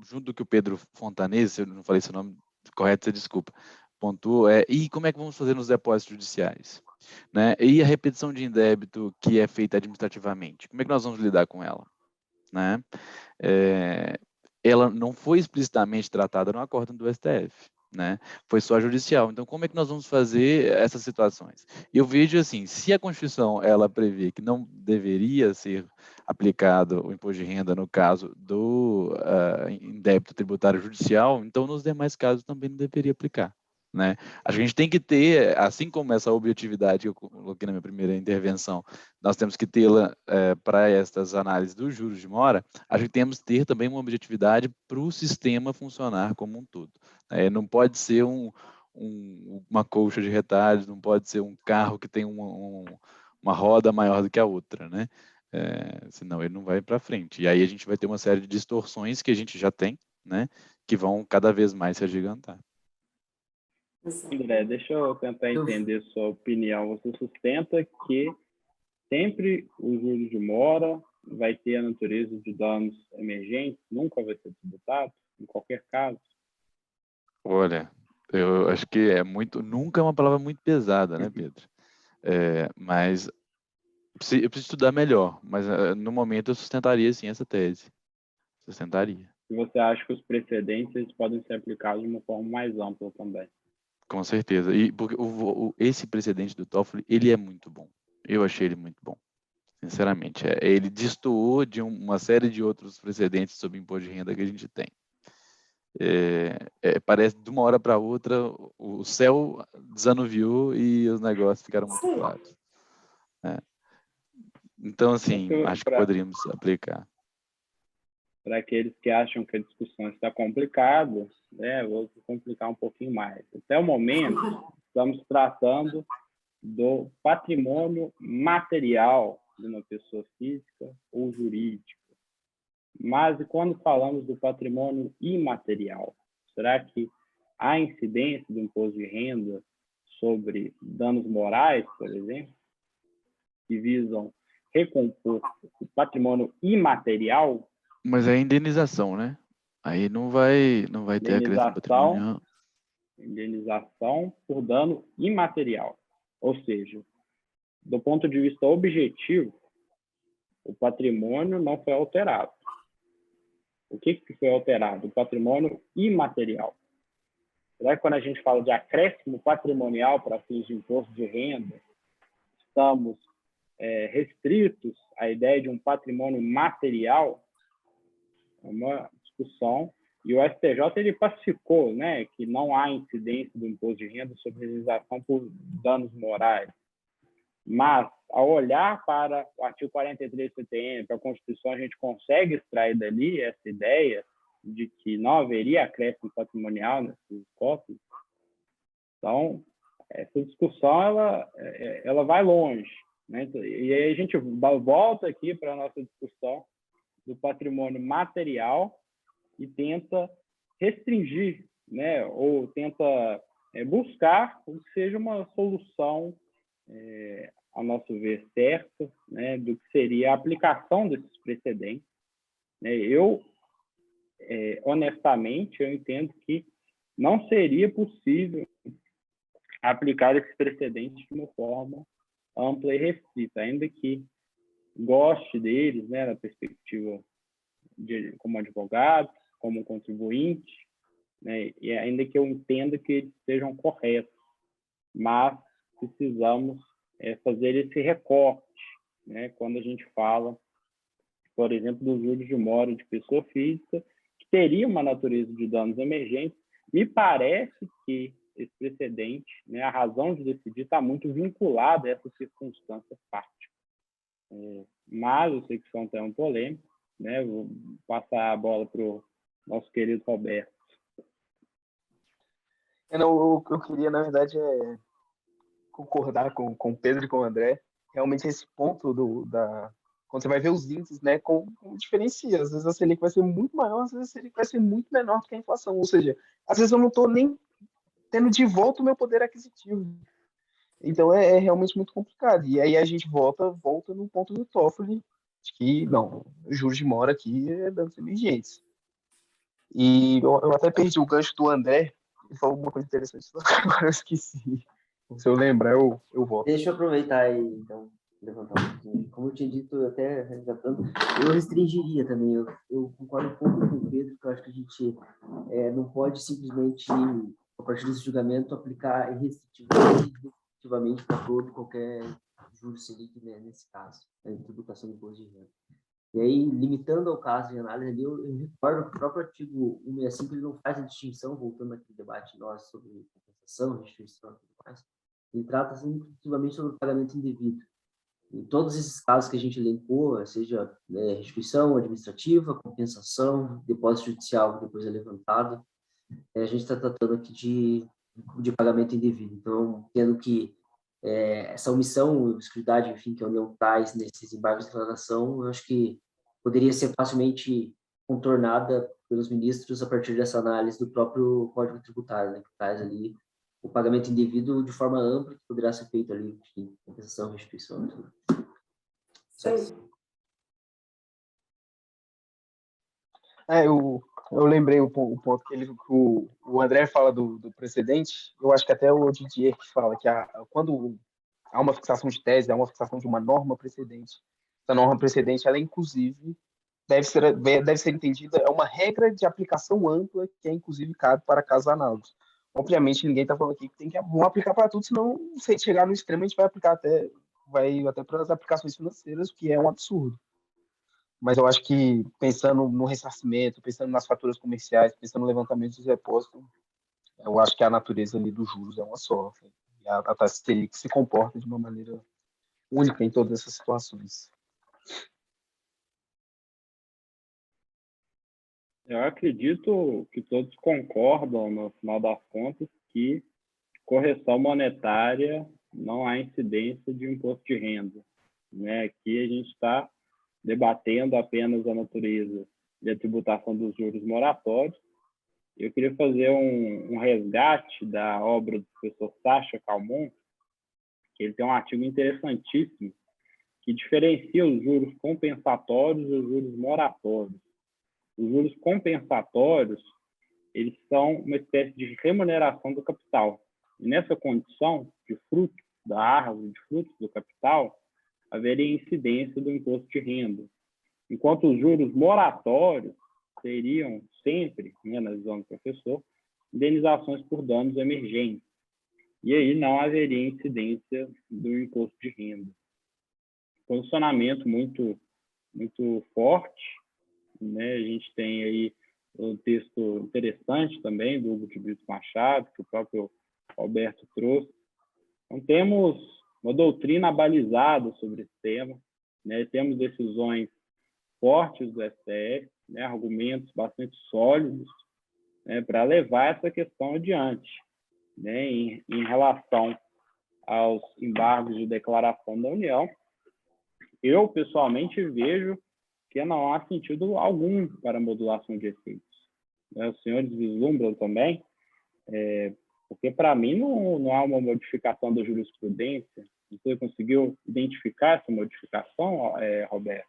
junto do que o Pedro Fontanese, se eu não falei seu nome correto, você desculpa, pontuou, e como é que vamos fazer nos depósitos judiciais? Né? E a repetição de indébito que é feita administrativamente, como é que nós vamos lidar com ela? Né? Ela não foi explicitamente tratada no acórdão do STF, né? Foi só judicial. Então, como é que nós vamos fazer essas situações? Eu vejo assim, se a Constituição ela prevê que não deveria ser aplicado o imposto de renda no caso do indébito tributário judicial, então nos demais casos também não deveria aplicar. Né? A gente tem que ter, assim como essa objetividade que eu coloquei na minha primeira intervenção, nós temos que tê-la para estas análises dos juros de mora, a gente temos que ter também uma objetividade para o sistema funcionar como um todo. Não pode ser uma colcha de retalhos, não pode ser um carro que tem uma roda maior do que a outra, né? Senão ele não vai para frente. E aí a gente vai ter uma série de distorções que a gente já tem, né? Que vão cada vez mais se agigantar. André, deixa eu tentar entender sua opinião. Você sustenta que sempre o juros de mora vai ter a natureza de danos emergentes, nunca vai ser tributado, em qualquer caso? Olha, eu acho que nunca é uma palavra muito pesada, né, Pedro? Mas eu preciso estudar melhor, mas no momento eu sustentaria sim essa tese. Sustentaria. E você acha que os precedentes eles podem ser aplicados de uma forma mais ampla também? Com certeza. E porque esse precedente do Toffoli, ele é muito bom. Eu achei ele muito bom. Sinceramente, ele destoou de uma série de outros precedentes sobre imposto de renda que a gente tem. Parece de uma hora para outra o céu desanuviou e os negócios ficaram muito claros. Então, assim, acho que poderíamos aplicar. Para aqueles que acham que a discussão está complicada, vou complicar um pouquinho mais. Até o momento, estamos tratando do patrimônio material de uma pessoa física ou jurídica. Mas e quando falamos do patrimônio imaterial? Será que há incidência do imposto de renda sobre danos morais, por exemplo, que visam recompor o patrimônio imaterial? Mas é indenização, né? Aí não vai ter acréscimo patrimonial. Indenização por dano imaterial. Ou seja, do ponto de vista objetivo, o patrimônio não foi alterado. O que foi alterado? O patrimônio imaterial. Será que quando a gente fala de acréscimo patrimonial para fins de imposto de renda, estamos restritos à ideia de um patrimônio material? É uma discussão. E o STJ ele pacificou, né, que não há incidência do imposto de renda sobre indenização por danos morais. Mas, ao olhar para o artigo 43 do CTN, para a Constituição, a gente consegue extrair dali essa ideia de que não haveria acréscimo patrimonial nesses códigos. Então, essa discussão ela vai longe. Né? E aí a gente volta aqui para a nossa discussão do patrimônio material e tenta restringir, né? Ou tenta buscar o que seja uma solução a nosso ver, certa, né, do que seria a aplicação desses precedentes. Eu, honestamente, eu entendo que não seria possível aplicar esses precedentes de uma forma ampla e restrita, ainda que goste deles, né, na perspectiva como advogado, como contribuinte, né, e ainda que eu entenda que eles sejam corretos, mas precisamos fazer esse recorte, né, quando a gente fala, por exemplo, dos juros de mora de pessoa física, que teria uma natureza de danos emergentes. Me parece que esse precedente, né, a razão de decidir está muito vinculada a essa circunstância fática. Mas eu sei que isso é um tema polêmico, né, vou passar a bola para o nosso querido Roberto. Eu queria, na verdade, concordar com o Pedro e com o André. Realmente, esse ponto quando você vai ver os índices, né, com diferencia. Às vezes a Selic vai ser muito maior, às vezes a Selic vai ser muito menor do que a inflação. Ou seja, às vezes eu não estou nem tendo de volta o meu poder aquisitivo. Então é realmente muito complicado. E aí a gente volta no ponto do Toffoli, de que, não, os juros de mora aqui é danos emergentes. E eu até perdi o gancho do André, ele falou alguma coisa interessante, só que agora eu esqueci. Se eu lembrar, eu volto. Deixa eu aproveitar aí, então, levantar um pouquinho. Como eu tinha dito, até resgatando, eu restringiria também. Eu concordo um pouco com o Pedro, que eu acho que a gente não pode simplesmente, a partir desse julgamento, aplicar restritivamente para todo qualquer juros Selic, né, nesse caso, a tributação do imposto de renda. E aí, limitando ao caso de análise ali, eu recordo que o próprio artigo 165 ele não faz a distinção, voltando àquele debate nosso sobre compensação, restituição e tudo mais, ele trata exclusivamente sobre o pagamento indevido. Em todos esses casos que a gente elencou, seja restituição administrativa, compensação, depósito judicial que depois é levantado, a gente está tratando aqui de pagamento indevido. Então, tendo que essa omissão, exclusividade, enfim, que a União traz nesses embargos de declaração, eu acho que poderia ser facilmente contornada pelos ministros a partir dessa análise do próprio Código Tributário, né, que traz ali o pagamento indevido de forma ampla, que poderá ser feito ali, enfim, compensação, restituição, tudo. Eu lembrei o ponto que o André fala do precedente, eu acho que até o Didier que fala que quando há uma fixação de tese, há uma fixação de uma norma precedente, essa norma precedente, ela inclusive deve ser entendida, é uma regra de aplicação ampla que inclusive cabe para casos análogos. Obviamente, ninguém está falando aqui que vão aplicar para tudo, senão, se chegar no extremo, a gente vai até para as aplicações financeiras, o que é um absurdo. Mas eu acho que, pensando no ressarcimento, pensando nas faturas comerciais, pensando no levantamento dos depósitos, eu acho que a natureza ali dos juros é uma só. E a taxa Selic se comporta de uma maneira única em todas essas situações. Eu acredito que todos concordam, no final das contas, que correção monetária não há incidência de imposto de renda. Né? Aqui a gente está debatendo apenas a natureza e a tributação dos juros moratórios. Eu queria fazer um resgate da obra do professor Sacha Calmon, que ele tem um artigo interessantíssimo que diferencia os juros compensatórios e os juros moratórios. Os juros compensatórios, eles são uma espécie de remuneração do capital. E nessa condição de fruto da árvore, de frutos do capital, haveria incidência do imposto de renda. Enquanto os juros moratórios seriam sempre, né, na visão do professor, indenizações por danos emergentes. E aí não haveria incidência do imposto de renda. Posicionamento muito forte, né? A gente tem aí um texto interessante também do Hugo de Brito Machado, que o próprio Roberto trouxe. Então, temos uma doutrina abalizada sobre esse tema, né? Temos decisões fortes do STF, né? Argumentos bastante sólidos, né? Para levar essa questão adiante, né? Em relação aos embargos de declaração da União, eu, pessoalmente, vejo que não há sentido algum para a modulação de efeitos. Os senhores vislumbram também, porque, para mim, não há uma modificação da jurisprudência. Você conseguiu identificar essa modificação, Roberto?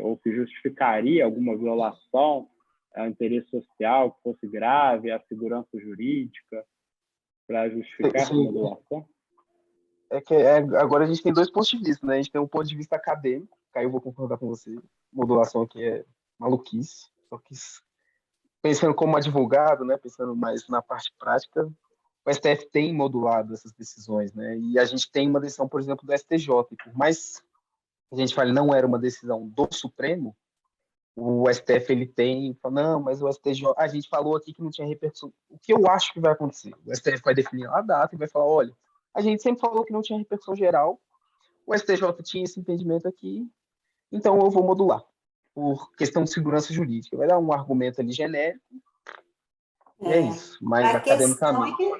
Ou que justificaria alguma violação ao interesse social que fosse grave, à segurança jurídica, para justificar essa modulação? Agora a gente tem dois pontos de vista, né? A gente tem um ponto de vista acadêmico, que aí eu vou concordar com você, modulação aqui é maluquice, só que pensando como advogado, né? Pensando mais na parte prática, o STF tem modulado essas decisões, né? E a gente tem uma decisão, por exemplo, do STJ, e por mais que a gente fale não era uma decisão do Supremo, o STF ele tem, fala, não, mas o STJ, a gente falou aqui que não tinha repercussão. O que eu acho que vai acontecer? O STF vai definir a data e vai falar, olha, a gente sempre falou que não tinha repercussão geral, o STJ tinha esse entendimento aqui, então eu vou modular, por questão de segurança jurídica. Vai dar um argumento ali genérico, É isso, mas A questão é academicamente. que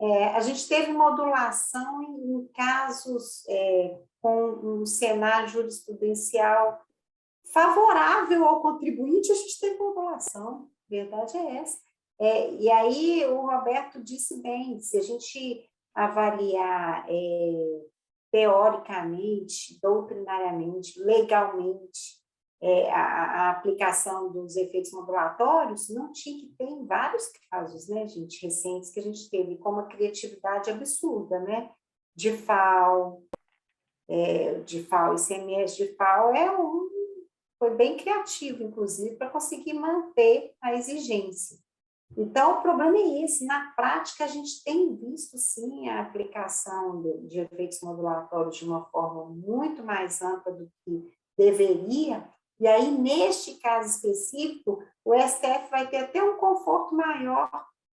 a gente teve modulação em casos com um cenário jurisprudencial favorável ao contribuinte, a gente tem modulação, a verdade é essa. E aí o Roberto disse bem, se a gente avaliar teoricamente, doutrinariamente, legalmente, a aplicação dos efeitos modulatórios, não tinha que ter em vários casos, né, gente, recentes que a gente teve, com uma criatividade absurda, né, de FAO, ICMS de FAO foi bem criativo, inclusive, para conseguir manter a exigência. Então, o problema é esse. Na prática, a gente tem visto, sim, a aplicação de efeitos modulatórios de uma forma muito mais ampla do que deveria, e aí, neste caso específico, o STF vai ter até um conforto maior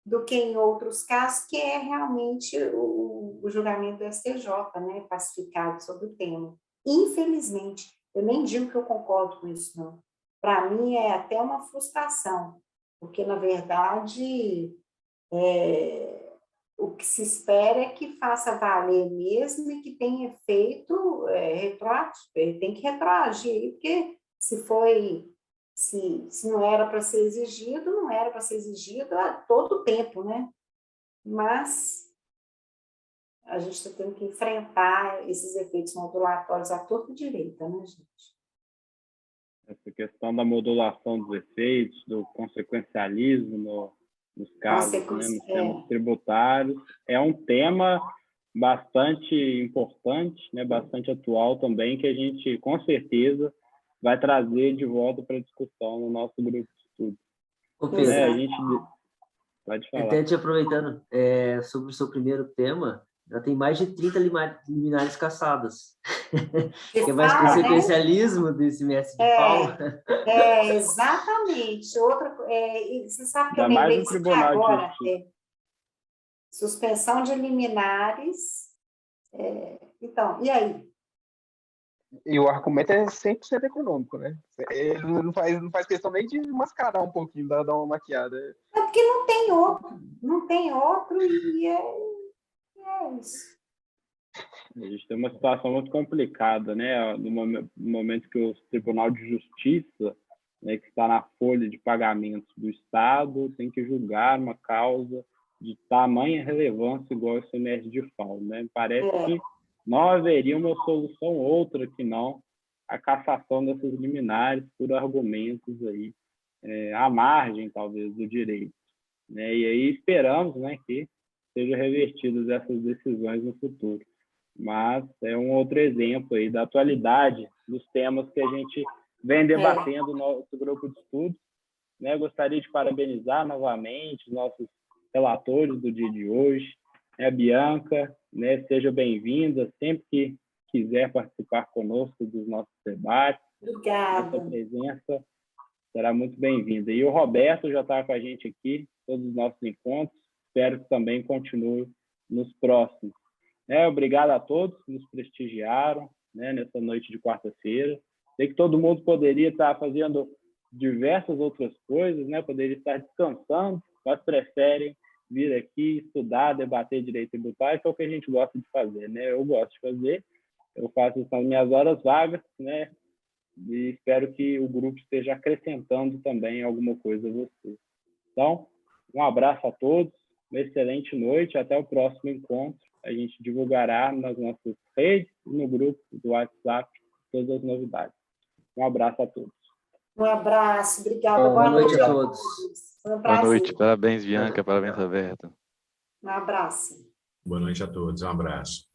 do que em outros casos, que é realmente o julgamento do STJ, né, pacificado sobre o tema. Infelizmente, eu nem digo que eu concordo com isso, não. Para mim, é até uma frustração, porque, na verdade, o que se espera é que faça valer mesmo e que tenha efeito retroativo, tem que retroagir, porque se não era para ser exigido, não era para ser exigido a todo tempo, né? Mas a gente está tendo que enfrentar esses efeitos modulatórios à torta e direita, né, gente? Essa questão da modulação dos efeitos, do consequencialismo nos casos, né, nos temas tributários, é um tema bastante importante, né, bastante atual também, que a gente, com certeza, vai trazer de volta para discussão no nosso grupo de estudo. Ô, Pedro, A gente pode falar. até te aproveitando, sobre o seu primeiro tema, já tem mais de 30 liminares cassadas. Que é mais consequencialismo desse mestre de FAO. Exatamente. Você sabe que eu mais lembrei um tribunal agora. de Suspensão de liminares. Então, e aí? E o argumento é 100% econômico, né? Ele não faz questão nem de mascarar um pouquinho, dar uma maquiada. É porque não tem outro e é isso. A gente tem uma situação muito complicada, né? No momento que o Tribunal de Justiça, né, que está na folha de pagamentos do Estado, tem que julgar uma causa de tamanha relevância igual ao ICMS de FAO, né? Parece que não haveria uma solução outra que não a cassação dessas liminares por argumentos aí, à margem, talvez, do direito, né? E aí esperamos, né, que sejam revertidas essas decisões no futuro. Mas é um outro exemplo aí da atualidade dos temas que a gente vem debatendo no nosso grupo de estudos, né? Gostaria de parabenizar novamente os nossos relatores do dia de hoje, né? Bianca, né? Seja bem-vinda, sempre que quiser participar conosco dos nossos debates. Obrigada. Essa presença será muito bem-vinda. E o Roberto já está com a gente aqui, todos os nossos encontros, espero que também continue nos próximos. Obrigado a todos que nos prestigiaram, né, nessa noite de quarta-feira. Sei que todo mundo poderia estar fazendo diversas outras coisas, né, poderia estar descansando, mas preferem vir aqui estudar, debater direito tributário, que é o que a gente gosta de fazer, né? Eu gosto de fazer, eu faço isso nas minhas horas vagas, né, e espero que o grupo esteja acrescentando também alguma coisa a vocês. Então, um abraço a todos, uma excelente noite, até o próximo encontro. A gente divulgará nas nossas redes e no grupo do WhatsApp todas as novidades. Um abraço a todos. Um abraço, obrigada. Boa noite a todos. Boa noite, parabéns, Bianca, parabéns, Roberto. Um abraço. Boa noite a todos, um abraço.